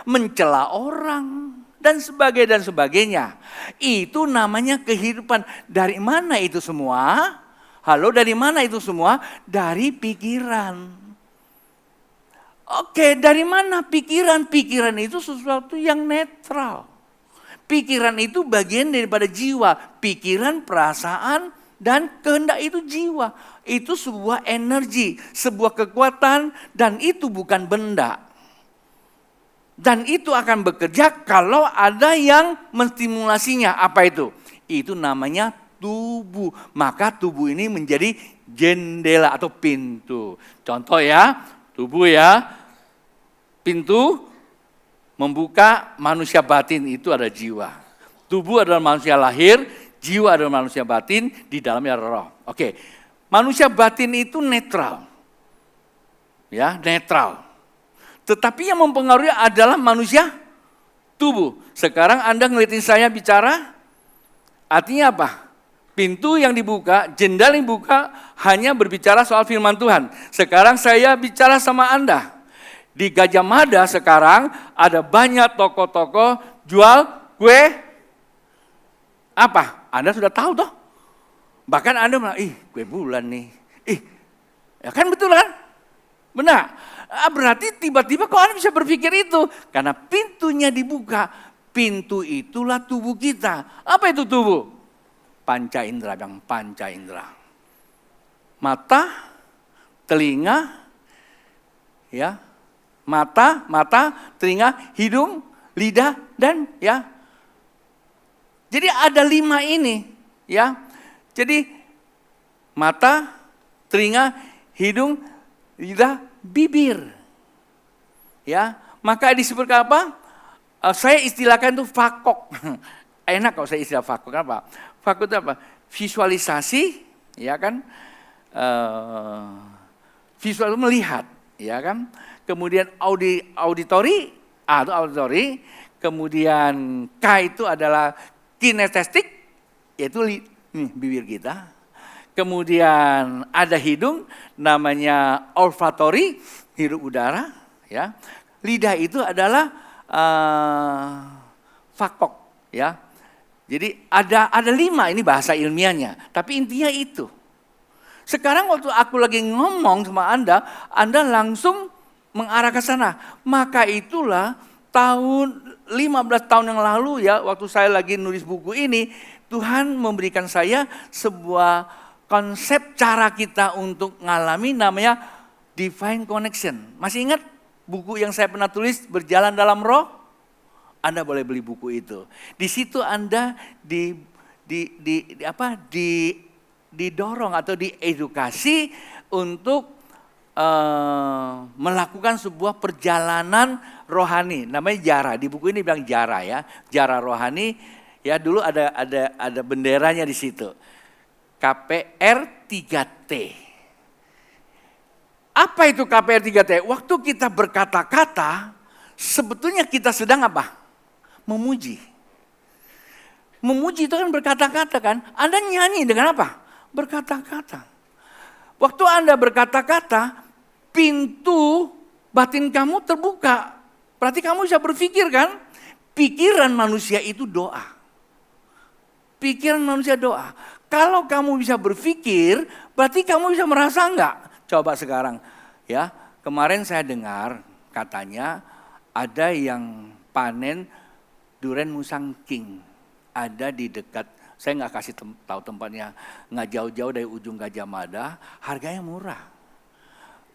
mencela orang, dan sebagainya. Itu namanya kehidupan. Dari mana itu semua? Halo, dari mana itu semua? Dari pikiran. Oke, dari mana pikiran? Pikiran itu sesuatu yang netral. Pikiran itu bagian daripada jiwa. Pikiran, perasaan, dan kehendak itu jiwa. Itu sebuah energi, sebuah kekuatan, dan itu bukan benda. Dan itu akan bekerja kalau ada yang menstimulasinya. Apa itu? Itu namanya tubuh. Maka tubuh ini menjadi jendela atau pintu. Contoh ya. Tubuh ya, pintu membuka manusia batin itu ada jiwa. Tubuh adalah manusia lahir, jiwa adalah manusia batin, di dalamnya ada roh. Oke, manusia batin itu netral. Ya, netral. Tetapi yang mempengaruhi adalah manusia tubuh. Sekarang Anda ngeliatin saya bicara, artinya apa? Pintu yang dibuka, jendela yang dibuka hanya berbicara soal firman Tuhan. Sekarang saya bicara sama Anda. Di Gajah Mada sekarang ada banyak toko-toko jual kue apa? Anda sudah tahu toh? Bahkan Anda bilang, kue bulan nih. Ya kan betul kan? Benar. Berarti tiba-tiba kok Anda bisa berpikir itu? Karena pintunya dibuka. Pintu itulah tubuh kita. Apa itu tubuh? Panca indera, yang panca indera. Mata, telinga, ya, mata, telinga, hidung, lidah, dan ya. Jadi ada 5 ini, ya. Jadi mata, telinga, hidung, lidah, bibir. Ya, maka disebutkan apa? Saya istilahkan itu fakok. Enak kalau saya istilah fakok, apa? Fakok itu apa? Visualisasi, ya kan? Visual itu melihat, ya kan? Kemudian auditori, itu auditori. Kemudian K itu adalah kinestetik, yaitu bibir kita. Kemudian ada hidung, namanya olfactory, hirup udara. Ya. Lidah itu adalah fakok. Ya. Jadi ada 5, ini bahasa ilmiahnya. Tapi intinya itu. Sekarang waktu aku lagi ngomong sama Anda langsung mengarah ke sana. Maka itulah 15 tahun yang lalu ya, waktu saya lagi nulis buku ini, Tuhan memberikan saya sebuah konsep cara kita untuk ngalami namanya divine connection. Masih ingat buku yang saya pernah tulis, Berjalan dalam Roh? Anda boleh beli buku itu. Di situ Anda didorong atau diedukasi untuk melakukan sebuah perjalanan rohani, namanya Jara. Di buku ini bilang Jara ya, Jara rohani. Ya dulu ada benderanya di situ. KPR 3T. Apa itu KPR 3T? Waktu kita berkata-kata, sebetulnya kita sedang apa? Memuji. Memuji itu kan berkata-kata kan? Anda nyanyi dengan apa? Berkata-kata. Waktu Anda berkata-kata, pintu batin kamu terbuka. Berarti kamu bisa berpikir kan? Pikiran manusia itu doa. Pikiran manusia doa. Kalau kamu bisa berpikir, berarti kamu bisa merasa enggak? Coba sekarang ya. Kemarin saya dengar katanya ada yang panen durian musang king. Ada di dekat, saya nggak kasih tahu tempatnya, nggak jauh-jauh dari ujung Gajah Mada, harganya murah.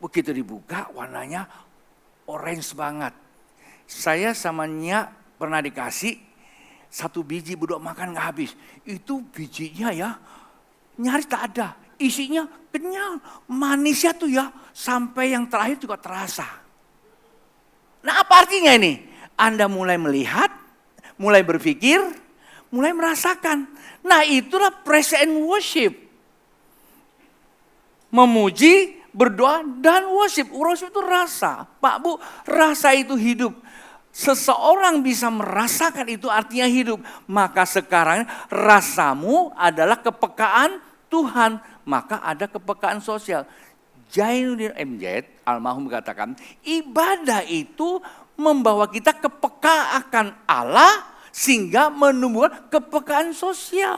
Begitu dibuka warnanya orange banget. Saya sama Nya pernah dikasih 1 biji berdua makan nggak habis. Itu bijinya ya nyaris tak ada, isinya kenyal, manisnya tuh ya sampai yang terakhir juga terasa. Nah apa artinya ini? Anda mulai melihat, mulai berpikir, mulai merasakan. Nah itulah praise and worship. Memuji, berdoa, dan worship. Worship itu rasa. Pak Bu, rasa itu hidup. Seseorang bisa merasakan itu artinya hidup. Maka sekarang rasamu adalah kepekaan Tuhan. Maka ada kepekaan sosial. Jainuddin MZ almarhum katakan, ibadah itu membawa kita kepeka akan Allah sehingga menumbuhkan kepekaan sosial.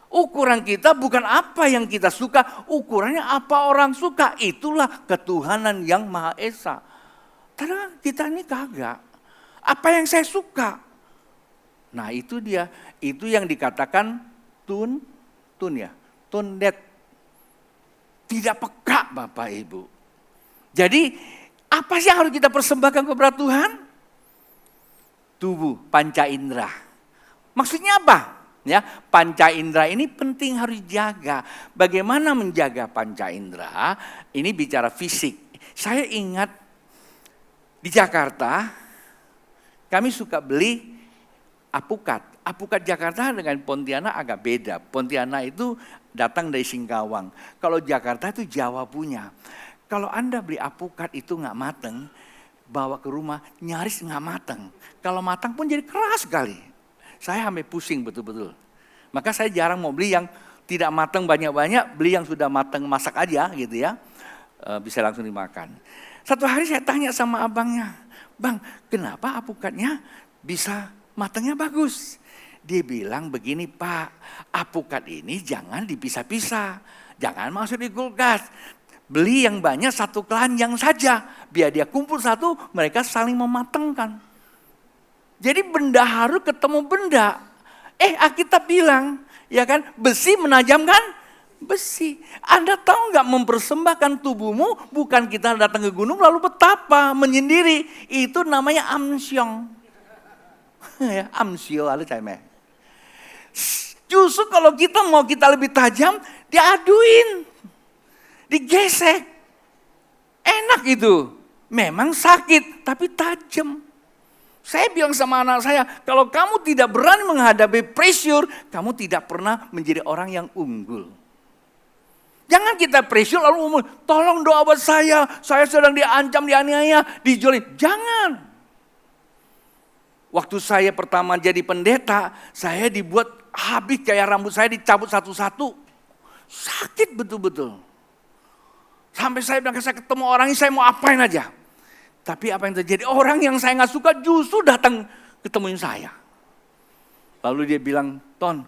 Ukuran kita bukan apa yang kita suka, ukurannya apa orang suka. Itulah ketuhanan yang Maha Esa. Karena kita ini kagak. Apa yang saya suka. Nah itu dia, itu yang dikatakan tune dead. Tidak peka Bapak Ibu. Jadi apa sih yang harus kita persembahkan kepada Tuhan? Tubuh, panca indera. Maksudnya apa? Ya, panca indera ini penting harus dijaga. Bagaimana menjaga panca indera? Ini bicara fisik. Saya ingat di Jakarta, kami suka beli apukat. Apukat Jakarta dengan Pontianak agak beda. Pontianak itu datang dari Singkawang. Kalau Jakarta itu Jawa punya. Kalau Anda beli apukat itu nggak mateng, bawa ke rumah nyaris nggak mateng. Kalau matang pun jadi keras sekali. Saya sampai pusing betul-betul. Maka saya jarang mau beli yang tidak matang banyak-banyak, beli yang sudah matang masak aja gitu ya. Bisa langsung dimakan. Satu hari saya tanya sama abangnya, Bang, kenapa apukatnya bisa matangnya bagus? Dia bilang begini, Pak, apukat ini jangan dipisah-pisah, jangan masuk di kulkas. Beli yang banyak satu keranjang saja, biar dia kumpul satu, mereka saling mematangkan. Jadi benda harus ketemu benda. Alkitab bilang, ya kan, besi menajamkan besi. Anda tahu nggak mempersembahkan tubuhmu bukan kita datang ke gunung lalu betapa menyendiri. Itu namanya amsyong. Ya, amsyo ada cahaya. Justru kalau kita mau kita lebih tajam, diaduin, digesek. Enak itu. Memang sakit tapi tajam. Saya bilang sama anak saya, kalau kamu tidak berani menghadapi pressure, kamu tidak pernah menjadi orang yang unggul. Jangan kita pressure lalu ngomong, tolong doa buat saya sedang diancam, dianiaya, dijolin. Jangan. Waktu saya pertama jadi pendeta, saya dibuat habis kayak rambut saya dicabut satu-satu. Sakit betul-betul. Sampai saya bilang, saya ketemu orang ini saya mau apain aja. Tapi apa yang terjadi? Orang yang saya gak suka justru datang ketemuin saya. Lalu dia bilang, Ton,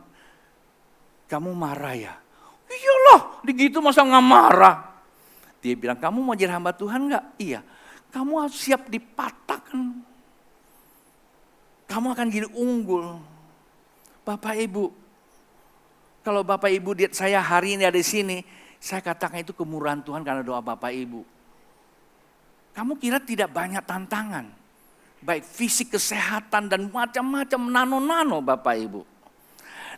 kamu marah ya? Iyalah, begitu masa gak marah. Dia bilang, kamu mau jadi hamba Tuhan gak? Iya. Kamu harus siap dipatahkan. Kamu akan jadi unggul. Bapak Ibu, kalau Bapak Ibu lihat saya hari ini ada di sini, saya katakan itu kemurahan Tuhan karena doa Bapak Ibu. Kamu kira tidak banyak tantangan, baik fisik, kesehatan dan macam-macam nano-nano Bapak Ibu.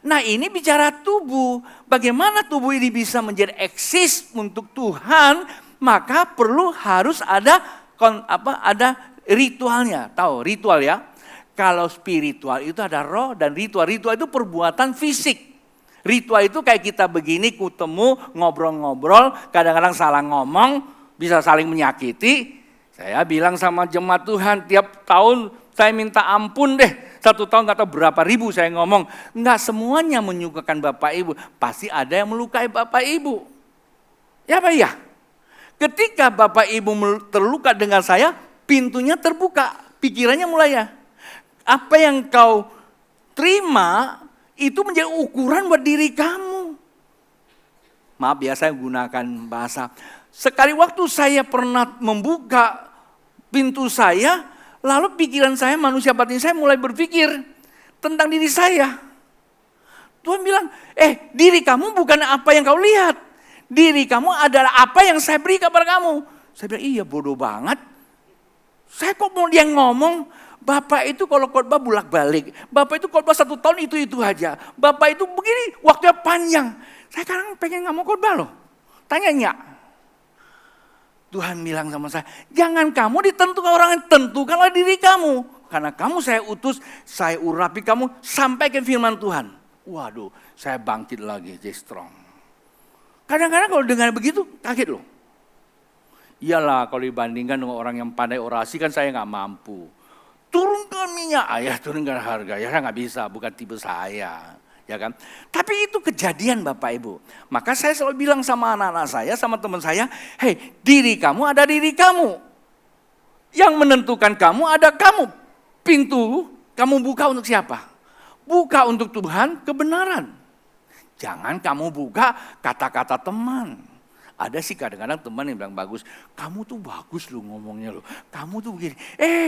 Nah ini bicara tubuh, bagaimana tubuh ini bisa menjadi eksis untuk Tuhan, maka harus ada ritualnya. Tahu ritual ya? Kalau spiritual itu ada roh dan ritual. Ritual itu perbuatan fisik. Ritual itu kayak kita begini, ketemu, ngobrol-ngobrol, kadang-kadang salah ngomong, bisa saling menyakiti. Saya bilang sama jemaat Tuhan, tiap tahun saya minta ampun deh. 1 tahun gak tahu berapa ribu saya ngomong. Enggak semuanya menyukakan Bapak Ibu. Pasti ada yang melukai Bapak Ibu. Ya Pak ya? Ketika Bapak Ibu terluka dengan saya, pintunya terbuka. Pikirannya mulai ya. Apa yang kau terima itu menjadi ukuran buat diri kamu. Maaf ya saya gunakan bahasa. Sekali waktu saya pernah membuka pintu saya, lalu pikiran saya, manusia batin saya mulai berpikir tentang diri saya. Tuhan bilang, diri kamu bukan apa yang kau lihat. Diri kamu adalah apa yang saya beri kepada kamu. Saya bilang, iya bodoh banget. Saya kok mau dia ngomong, Bapak itu kalau khotbah bolak-balik. Bapak itu khotbah 1 tahun itu aja. Bapak itu begini, waktunya panjang. Saya sekarang pengen gak mau khotbah loh. Tanya. Tuhan bilang sama saya, jangan kamu ditentukan orang yang tentukanlah diri kamu. Karena kamu saya utus, saya urapi kamu, sampaikan firman Tuhan. Waduh, saya bangkit lagi, jadi strong. Kadang-kadang kalau dengar begitu, kaget loh. Iyalah kalau dibandingkan dengan orang yang pandai orasi kan saya gak mampu. Turunkan minyak, turunkan harga, saya gak bisa, bukan tipe saya. Ya kan? Tapi itu kejadian Bapak Ibu. Maka saya selalu bilang sama anak-anak saya, sama teman saya, diri kamu ada diri kamu. Yang menentukan kamu ada kamu. Pintu kamu buka untuk siapa? Buka untuk Tuhan kebenaran. Jangan kamu buka kata-kata teman. Ada sih kadang-kadang teman yang bilang bagus, kamu tuh bagus lu ngomongnya lu, kamu tuh begini.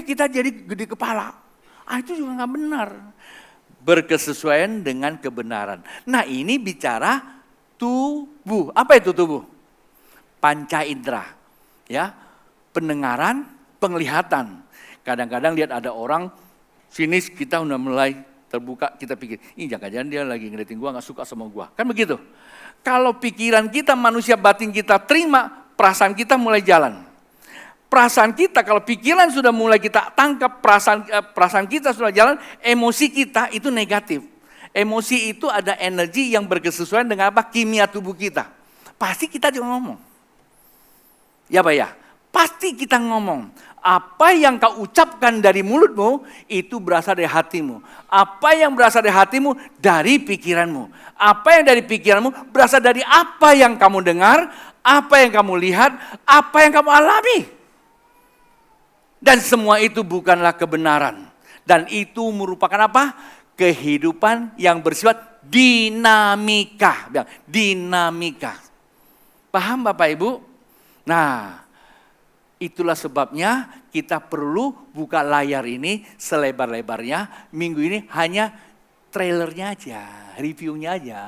Kita jadi gede kepala. Itu juga gak benar. Berkesesuaian dengan kebenaran. Nah ini bicara tubuh. Apa itu tubuh? Panca indera. Ya, pendengaran, penglihatan. Kadang-kadang lihat ada orang, sini kita udah mulai terbuka, kita pikir, jangan-jangan dia lagi ngeliatin gua, gak suka sama gua. Kan begitu. Kalau pikiran kita, manusia batin kita terima, perasaan kita mulai jalan. Perasaan kita, kalau pikiran sudah mulai kita tangkap, perasaan kita sudah jalan, emosi kita itu negatif. Emosi itu ada energi yang berkesesuaian dengan apa? Kimia tubuh kita. Pasti kita juga ngomong. Ya Pak ya? Pasti kita ngomong. Apa yang kau ucapkan dari mulutmu, itu berasal dari hatimu. Apa yang berasal dari hatimu, dari pikiranmu. Apa yang dari pikiranmu, berasal dari apa yang kamu dengar, apa yang kamu lihat, apa yang kamu alami. Dan semua itu bukanlah kebenaran. Dan itu merupakan apa? Kehidupan yang bersifat dinamika. Dinamika. Paham Bapak Ibu? Nah, itulah sebabnya kita perlu buka layar ini selebar-lebarnya. Minggu ini hanya trailernya aja, reviewnya aja.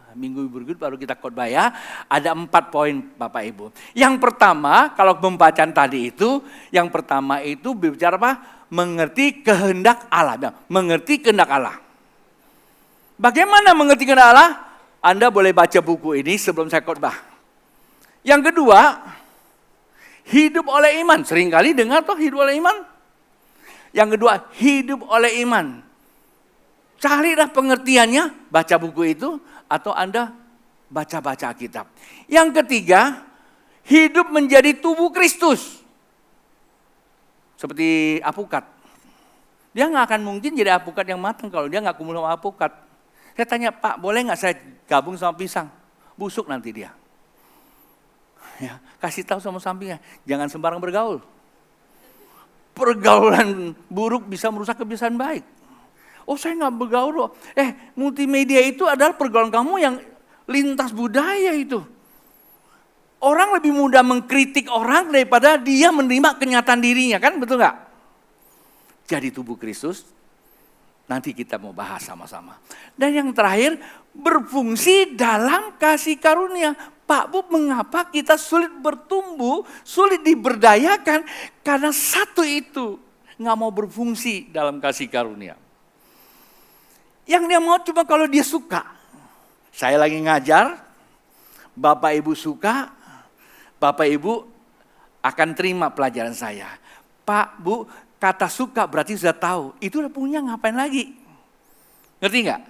Minggu berikut baru kita khotbah ya. Ada 4 poin Bapak Ibu. Yang pertama, kalau pembacaan tadi itu, yang pertama itu berbicara apa? Mengerti kehendak Allah. Mengerti kehendak Allah. Bagaimana mengerti kehendak Allah? Anda boleh baca buku ini sebelum saya khotbah. Yang kedua, hidup oleh iman. Seringkali dengar toh hidup oleh iman. Yang kedua, hidup oleh iman. Carilah pengertiannya, baca buku itu, atau Anda baca-baca kitab. Yang ketiga, hidup menjadi tubuh Kristus. Seperti apukat. Dia nggak akan mungkin jadi alpukat yang matang kalau dia nggak kumpul sama alpukat. Saya tanya, Pak, boleh nggak saya gabung sama pisang? Busuk nanti dia. Ya, kasih tahu sama sampingnya, jangan sembarang bergaul. Pergaulan buruk bisa merusak kebiasaan baik. Oh, saya nggak bergaul loh. Multimedia itu adalah pergaulan kamu yang lintas budaya itu. Orang lebih mudah mengkritik orang daripada dia menerima kenyataan dirinya, kan betul nggak? Jadi tubuh Kristus, nanti kita mau bahas sama-sama. Dan yang terakhir, berfungsi dalam kasih karunia. Pak Bu, mengapa kita sulit bertumbuh, sulit diberdayakan? Karena satu itu, nggak mau berfungsi dalam kasih karunia. Yang dia mau cuma kalau dia suka. Saya lagi ngajar, Bapak Ibu suka, Bapak Ibu akan terima pelajaran saya. Pak Bu, kata suka berarti sudah tahu, itu udah punya, ngapain lagi? Ngerti nggak?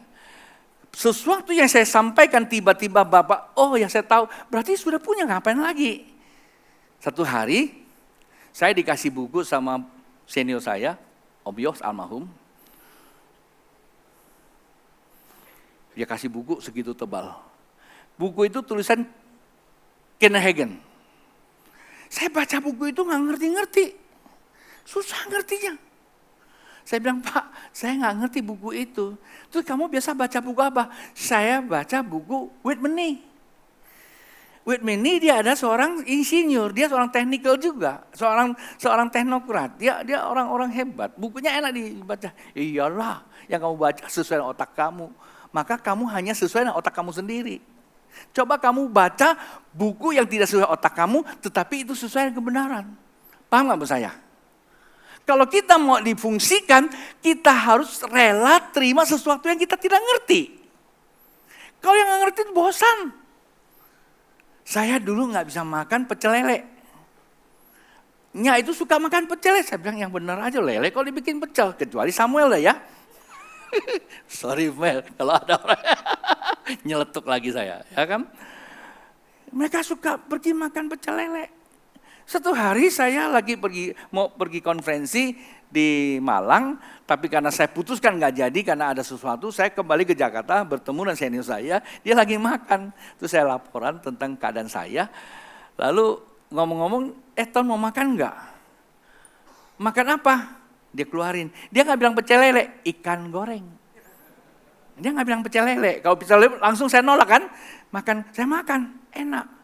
Sesuatu yang saya sampaikan tiba-tiba Bapak, oh ya saya tahu, berarti sudah punya, ngapain lagi? Satu hari, saya dikasih buku sama senior saya, Om Yos almarhum. Dia kasih buku segitu tebal. Buku itu tulisan Kenneth Hagin. Saya baca buku itu nggak ngerti-ngerti. Susah ngertinya. Saya bilang, Pak, saya nggak ngerti buku itu. Terus kamu biasa baca buku apa? Saya baca buku Whitman. Whitman dia ada seorang insinyur, dia seorang teknikal juga, seorang teknokrat. Dia orang-orang hebat. Bukunya enak dibaca. Iyalah, yang kamu baca sesuai dengan otak kamu. Maka kamu hanya sesuai dengan otak kamu sendiri. Coba kamu baca buku yang tidak sesuai otak kamu, tetapi itu sesuai dengan kebenaran. Paham nggak Bu saya? Kalau kita mau difungsikan, kita harus rela terima sesuatu yang kita tidak ngerti. Kalau yang nggak ngerti itu bosan. Saya dulu nggak bisa makan pecel lele. Nya itu suka makan pecel lele. Saya bilang yang benar aja lele kalau dibikin pecel. Kecuali Samuel lah ya. Sorry Mel, kalau ada orang nyeletuk lagi saya. Ya kan? Mereka suka pergi makan pecel lele. Satu hari saya lagi mau pergi konferensi di Malang, tapi karena saya putuskan nggak jadi karena ada sesuatu, saya kembali ke Jakarta bertemu dengan senior saya, dia lagi makan. Terus saya laporan tentang keadaan saya, lalu ngomong-ngomong, Ton mau makan nggak? Makan apa? Dia keluarin, dia nggak bilang pecel lele, ikan goreng. Dia nggak bilang pecel lele, kalau pecel lele langsung saya nolak kan, saya makan, enak.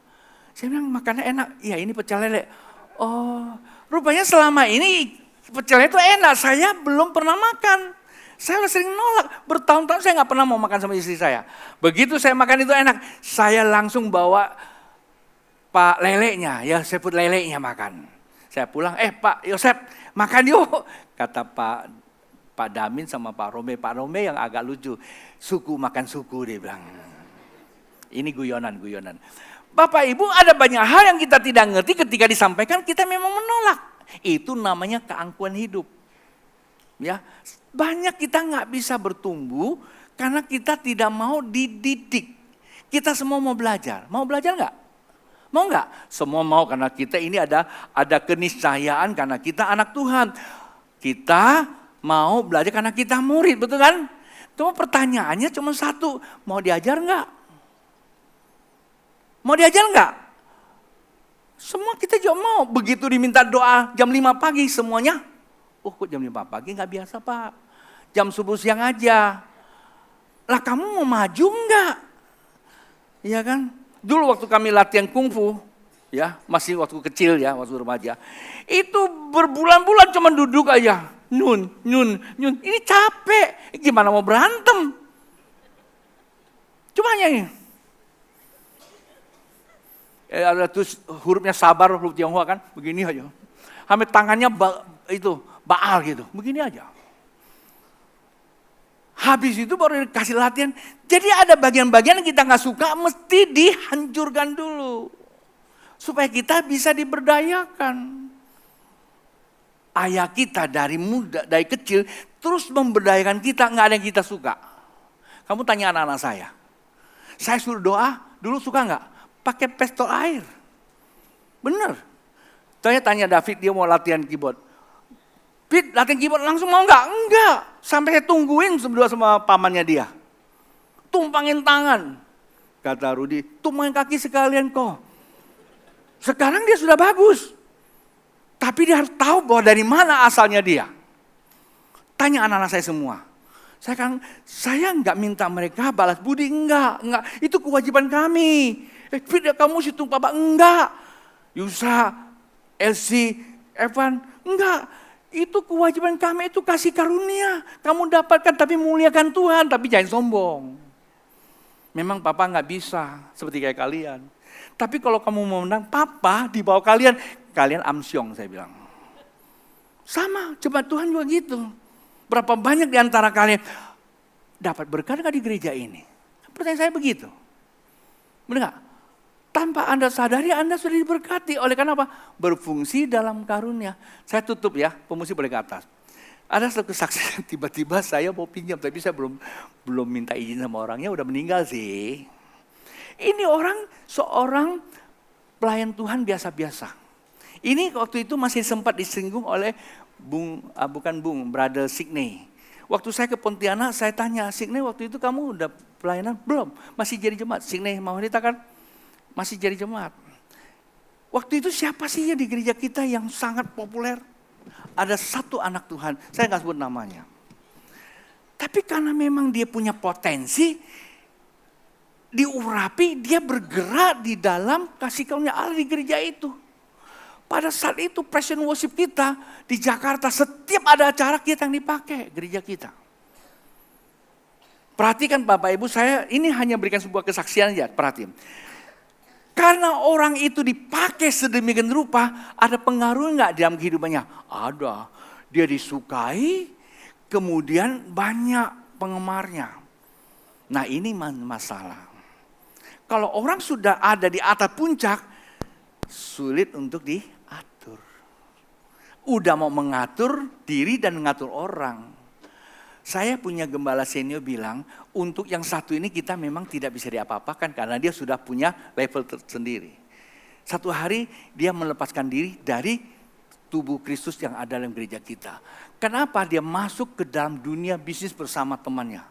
Saya bilang makannya enak, iya ini pecel lele. Oh, rupanya selama ini pecel lele itu enak, saya belum pernah makan. Saya sering nolak, bertahun-tahun saya nggak pernah mau makan sama istri saya. Begitu saya makan itu enak, saya langsung bawa Pak lelenya, ya sebut lelenya makan. Saya pulang, Pak Yosep makan yuk. Kata Pak Damin sama Pak Rome yang agak lucu. Suku makan suku dia bilang. Ini guyonan. Bapak Ibu, ada banyak hal yang kita tidak ngerti ketika disampaikan kita memang menolak. Itu namanya keangkuhan hidup. Ya, banyak kita nggak bisa bertumbuh karena kita tidak mau dididik. Kita semua mau belajar. Mau belajar nggak? Mau nggak? Semua mau karena kita ini ada keniscayaan karena kita anak Tuhan. Kita mau belajar karena kita murid, betul kan? Cuma pertanyaannya cuma satu, mau diajar nggak? Mau diajar enggak? Semua kita juga mau. Begitu diminta doa jam 5 pagi semuanya. Oh kok jam 5 pagi enggak biasa Pak. Jam subuh siang aja. Lah kamu mau maju enggak? Iya kan? Dulu waktu kami latihan kungfu. Ya, masih waktu kecil ya, waktu remaja. Itu berbulan-bulan cuma duduk aja. Nyun. Ini capek. Gimana mau berantem? Cuma hanya ini. Ada terus hurufnya sabar, huruf Tionghoa kan, begini aja. Sampai tangannya baal gitu, begini aja. Habis itu baru dikasih latihan. Jadi ada bagian-bagian yang kita nggak suka, mesti dihancurkan dulu. Supaya kita bisa diberdayakan. Ayah kita dari kecil, terus memberdayakan kita, nggak ada yang kita suka. Kamu tanya anak-anak saya suruh doa, dulu suka nggak? Pakai pistol air. Bener. Tanya David, dia mau latihan keyboard. Pit, latihan keyboard langsung mau nggak? Enggak. Sampai saya tungguin berdua sama pamannya dia. Tumpangin tangan. Kata Rudi, tumpangin kaki sekalian kok. Sekarang dia sudah bagus. Tapi dia harus tahu bahwa dari mana asalnya dia. Tanya anak-anak saya semua. Saya nggak minta mereka balas budi, enggak. Itu kewajiban kami. Fit, kamu situng papa, enggak. Yusa, Elsie, Evan, enggak. Itu kewajiban kami, itu kasih karunia. Kamu dapatkan tapi muliakan Tuhan, tapi jangan sombong. Memang papa nggak bisa seperti kayak kalian. Tapi kalau kamu mau menang, papa di bawah kalian, kalian amsyong saya bilang. Sama, coba Tuhan juga gitu. Berapa banyak di antara kalian dapat berkat nggak di gereja ini? Pertanyaan saya begitu. Benar nggak? Tanpa Anda sadari, Anda sudah diberkati. Oleh karena apa? Berfungsi dalam karunia. Saya tutup ya, pemusik boleh ke atas. Ada satu kesaksian, tiba-tiba saya mau pinjam, tapi saya belum minta izin sama orangnya, udah meninggal sih. Ini seorang pelayan Tuhan biasa-biasa. Ini waktu itu masih sempat disinggung oleh Brother Signe. Waktu saya ke Pontianak, saya tanya, Signe waktu itu kamu udah pelayanan? Belum, masih jadi jemaat. Signe mau ceritakan? Masih jadi jemaat. Waktu itu siapa sih ya di gereja kita yang sangat populer? Ada satu anak Tuhan, saya nggak sebut namanya. Tapi karena memang dia punya potensi, diurapi, dia bergerak di dalam kasih karunia Allah di gereja itu. Pada saat itu praise and worship kita di Jakarta, setiap ada acara kita yang dipakai gereja kita. Perhatikan Bapak Ibu, saya ini hanya berikan sebuah kesaksian aja, perhatiin. Karena orang itu dipakai sedemikian rupa, ada pengaruh nggak dalam kehidupannya? Ada. Dia disukai, kemudian banyak penggemarnya. Nah ini masalah. Kalau orang sudah ada di atas puncak, sulit untuk diatur. Udah mau mengatur diri dan mengatur orang. Saya punya gembala senior bilang, untuk yang satu ini kita memang tidak bisa diapa-apakan karena dia sudah punya level tersendiri. Satu hari dia melepaskan diri dari tubuh Kristus yang ada dalam gereja kita. Kenapa? Dia masuk ke dalam dunia bisnis bersama temannya.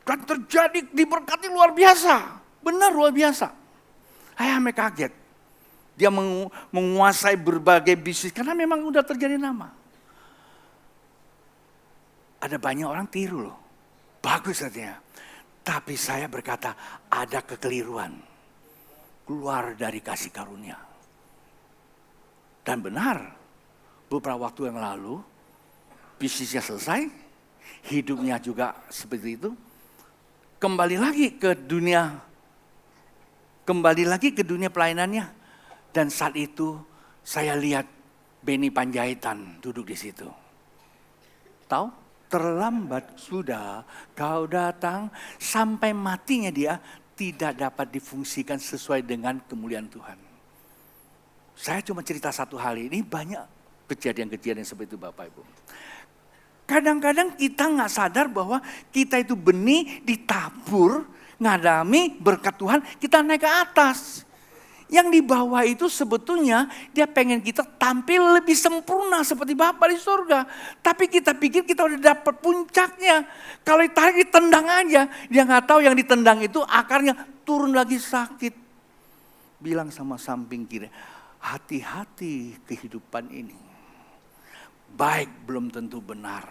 Dan terjadi diberkati luar biasa. Benar luar biasa. Saya kaget. Dia menguasai berbagai bisnis karena memang udah terjadi nama. Ada banyak orang tiru loh. Bagus artinya. Tapi saya berkata ada kekeliruan. Keluar dari kasih karunia. Dan benar. Beberapa waktu yang lalu. Bisnisnya selesai. Hidupnya juga seperti itu. Kembali lagi ke dunia pelayanannya. Dan saat itu saya lihat Benny Panjaitan duduk di situ. Tahu? Terlambat sudah kau datang, sampai matinya dia tidak dapat difungsikan sesuai dengan kemuliaan Tuhan. Saya cuma cerita satu hal ini, banyak kejadian-kejadian seperti itu Bapak Ibu. Kadang-kadang kita nggak sadar bahwa kita itu benih ditabur, ngadami berkat Tuhan, kita naik ke atas. Yang di bawah itu sebetulnya dia pengen kita tampil lebih sempurna seperti Bapa di surga. Tapi kita pikir kita udah dapat puncaknya. Kalau ditarik ditendang aja, dia nggak tahu yang ditendang itu akarnya turun lagi sakit. Bilang sama samping kiri, hati-hati kehidupan ini. Baik belum tentu benar,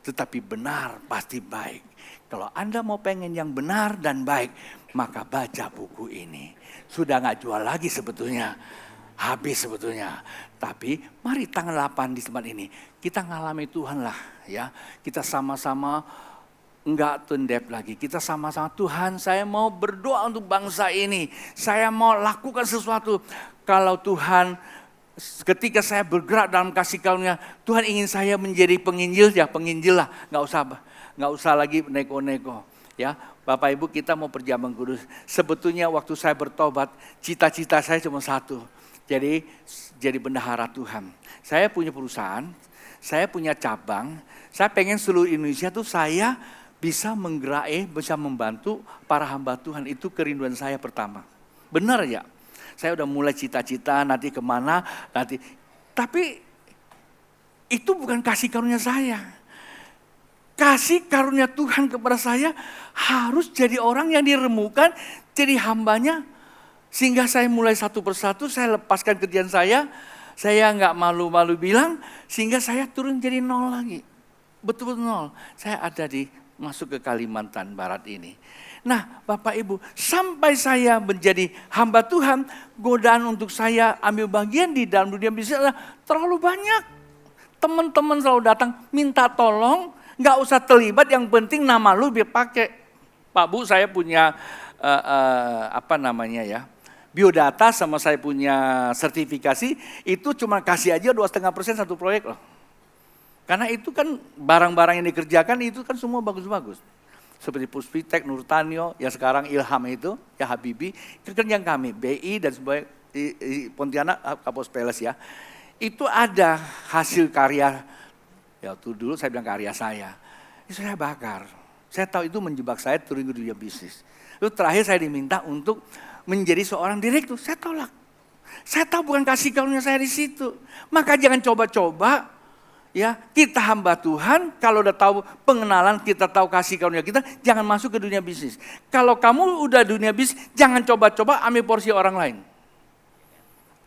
tetapi benar pasti baik. Kalau Anda mau pengen yang benar dan baik, maka baca buku ini. Sudah gak jual lagi sebetulnya. Habis sebetulnya. Tapi mari tanggal 8 di tempat ini. Kita ngalami Tuhan lah ya. Kita sama-sama enggak tundep lagi. Kita sama-sama Tuhan, saya mau berdoa untuk bangsa ini. Saya mau lakukan sesuatu. Kalau Tuhan, ketika saya bergerak dalam kasih karunia, Tuhan ingin saya menjadi penginjil, ya penginjil lah. Nggak usah lagi neko-neko. Ya, Bapak Ibu, kita mau perjamuan kudus. Sebetulnya waktu saya bertobat, cita-cita saya cuma satu. Jadi bendahara Tuhan. Saya punya perusahaan, saya punya cabang. Saya pengen seluruh Indonesia tuh saya bisa menggerai, bisa membantu para hamba Tuhan. Itu kerinduan saya pertama. Benar ya? Saya udah mulai cita-cita nanti kemana, nanti. Tapi itu bukan kasih karunia saya. Kasih karunia Tuhan kepada saya harus jadi orang yang diremukkan, jadi hambanya. Sehingga saya mulai satu persatu, saya lepaskan kerjaan saya nggak malu-malu bilang, sehingga saya turun jadi nol lagi. Betul-betul nol. Saya ada masuk ke Kalimantan Barat ini. Nah Bapak Ibu, sampai saya menjadi hamba Tuhan, godaan untuk saya ambil bagian di dalam dunia bisnis adalah terlalu banyak. Teman-teman selalu datang minta tolong, nggak usah terlibat, yang penting nama lu biar pakai. Pak Bu, saya punya biodata sama saya punya sertifikasi, itu cuma kasih aja 2,5% satu proyek loh. Karena itu kan barang-barang yang dikerjakan itu kan semua bagus-bagus. Seperti Puspitek, Nurtanio, yang sekarang Ilham itu, ya Habibie, kerjaan kami, BI dan sebagainya, Pontianak, Kapos Peles ya. Itu ada hasil karya, ya itu dulu saya bilang karya saya. Itu saya bakar. Saya tahu itu menjebak saya turun ke dunia bisnis. Lalu terakhir saya diminta untuk menjadi seorang direktur, saya tolak. Saya tahu bukan kasih karunia saya di situ. Maka jangan coba-coba. Ya, kita hamba Tuhan, kalau udah tahu pengenalan, kita tahu kasih karunia kita, jangan masuk ke dunia bisnis. Kalau kamu udah dunia bisnis, jangan coba-coba ambil porsi orang lain.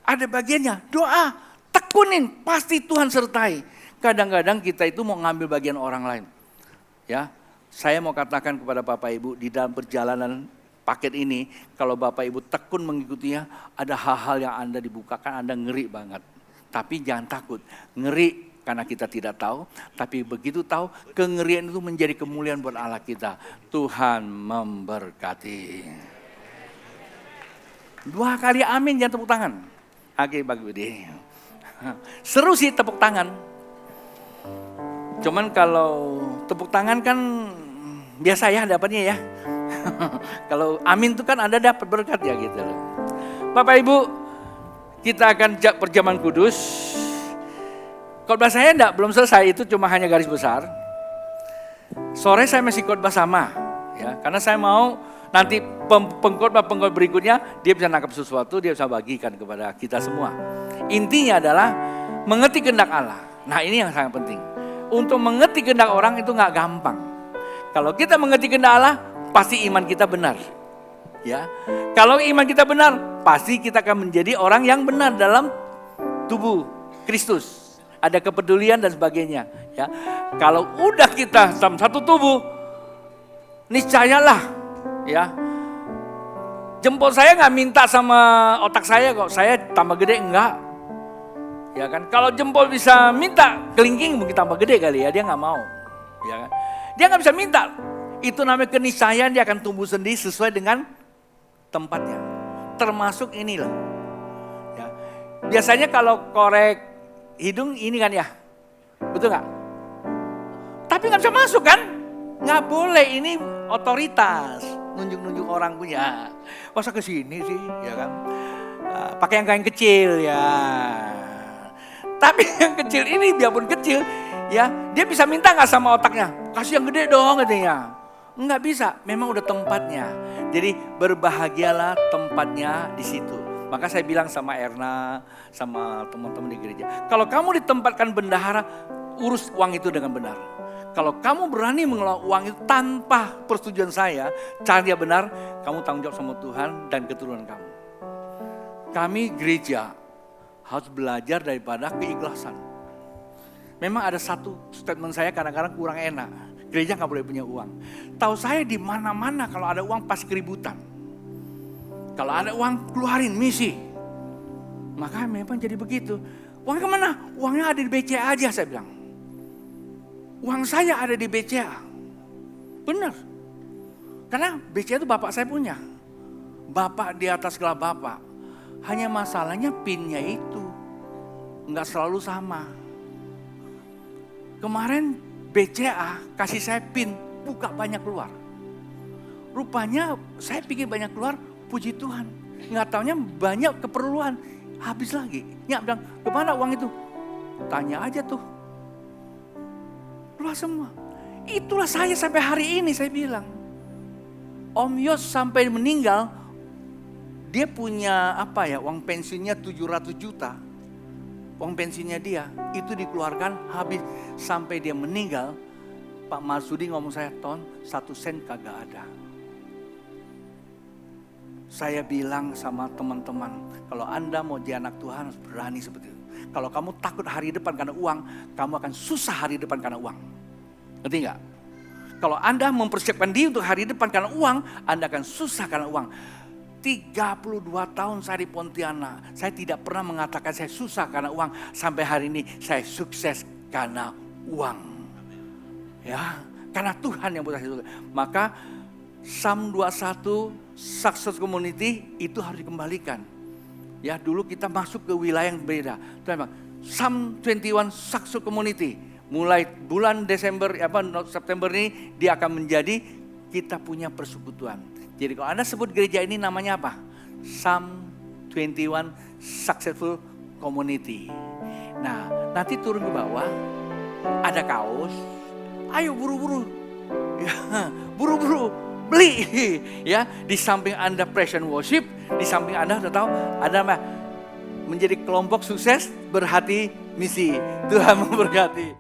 Ada bagiannya, doa, tekunin, pasti Tuhan sertai. Kadang-kadang kita itu mau ngambil bagian orang lain. Ya, saya mau katakan kepada Bapak Ibu, di dalam perjalanan paket ini, kalau Bapak Ibu tekun mengikutinya, ada hal-hal yang Anda dibukakan, Anda ngeri banget. Tapi jangan takut, ngeri karena kita tidak tahu, tapi begitu tahu, kengerian itu menjadi kemuliaan buat Allah kita. Tuhan memberkati. 2 kali amin, jangan tepuk tangan. Oke, bagi Budi. Seru sih tepuk tangan. Cuman kalau tepuk tangan kan biasa ya dapatnya ya. Kalau amin itu kan Anda dapat berkat ya gitu loh. Bapak Ibu, kita akan perjamuan kudus. Khotbah saya belum selesai, itu cuma hanya garis besar. Sore saya masih khotbah sama, ya, karena saya mau nanti pengkhotbah berikutnya dia bisa nangkap sesuatu, dia bisa bagikan kepada kita semua. Intinya adalah mengerti kehendak Allah. Nah ini yang sangat penting. Untuk mengerti kehendak orang itu nggak gampang. Kalau kita mengerti kehendak Allah, pasti iman kita benar. Ya, kalau iman kita benar, pasti kita akan menjadi orang yang benar dalam tubuh Kristus. Ada kepedulian dan sebagainya. Ya, kalau udah kita dalam satu tubuh, niscayalah, ya. Jempol saya nggak minta sama otak saya kok, saya tambah gede enggak. Ya kan, kalau jempol bisa minta kelingking mungkin tambah gede kali ya, dia nggak mau. Ya kan, dia nggak bisa minta. Itu namanya keniscayaan, dia akan tumbuh sendiri sesuai dengan tempatnya. Termasuk inilah. Ya. Biasanya kalau korek hidung ini kan ya, betul gak? Tapi gak bisa masuk kan? Gak boleh, ini otoritas. Nunjuk-nunjuk orang punya. Masa kesini sih, ya kan? Pakai yang kecil ya. Tapi yang kecil ini biarpun kecil, ya dia bisa minta gak sama otaknya? Kasih yang gede dong katanya. Nggak bisa, memang udah tempatnya. Jadi berbahagialah tempatnya di situ. Maka saya bilang sama Erna, sama teman-teman di gereja, kalau kamu ditempatkan bendahara, urus uang itu dengan benar. Kalau kamu berani mengelola uang itu tanpa persetujuan saya, cara dia benar, kamu tanggung jawab sama Tuhan dan keturunan kamu. Kami gereja harus belajar daripada keikhlasan. Memang ada satu statement saya kadang-kadang kurang enak. Gereja nggak boleh punya uang. Tahu saya di mana-mana kalau ada uang pasti keributan. Kalau ada uang keluarin misi. Maka memang jadi begitu. Uang kemana? Uangnya ada di BCA aja saya bilang. Uang saya ada di BCA. Benar. Karena BCA itu bapak saya punya. Bapak di atas segala bapak. Hanya masalahnya pinnya itu. Enggak selalu sama. Kemarin BCA kasih saya pin. Buka banyak keluar. Rupanya saya pikir banyak keluar. Puji Tuhan, nggak taunya banyak keperluan, habis lagi. Nyak bilang, kemana uang itu? Tanya aja tuh. Keluar semua. Itulah saya sampai hari ini saya bilang. Om Yos sampai meninggal, dia punya uang pensiunnya 700 juta. uang bensinnya dia, itu dikeluarkan habis sampai dia meninggal. Pak Marsudi ngomong saya, Ton, 1 sen kagak ada. Saya bilang sama teman-teman, kalau Anda mau jadi anak Tuhan harus berani seperti itu. Kalau kamu takut hari depan karena uang, kamu akan susah hari depan karena uang. Ngerti nggak? Kalau Anda mempersiapkan diri untuk hari depan karena uang, Anda akan susah karena uang. 32 tahun saya di Pontianak, saya tidak pernah mengatakan saya susah karena uang. Sampai hari ini saya sukses karena uang. Ya, karena Tuhan yang buat saya sukses. Maka Psalm 21 Success Community itu harus dikembalikan. Ya, dulu kita masuk ke wilayah yang berbeda. Psalm 21 Success Community mulai bulan September ini dia akan menjadi kita punya persekutuan. Jadi kalau Anda sebut gereja ini namanya apa? Psalm 21 Successful Community. Nah, nanti turun ke bawah ada kaos. Ayo buru-buru. Ya, buru-buru beli. Ya, di samping Anda praise and worship, di samping Anda sudah tahu ada menjadi kelompok sukses berhati misi. Tuhan memberkati.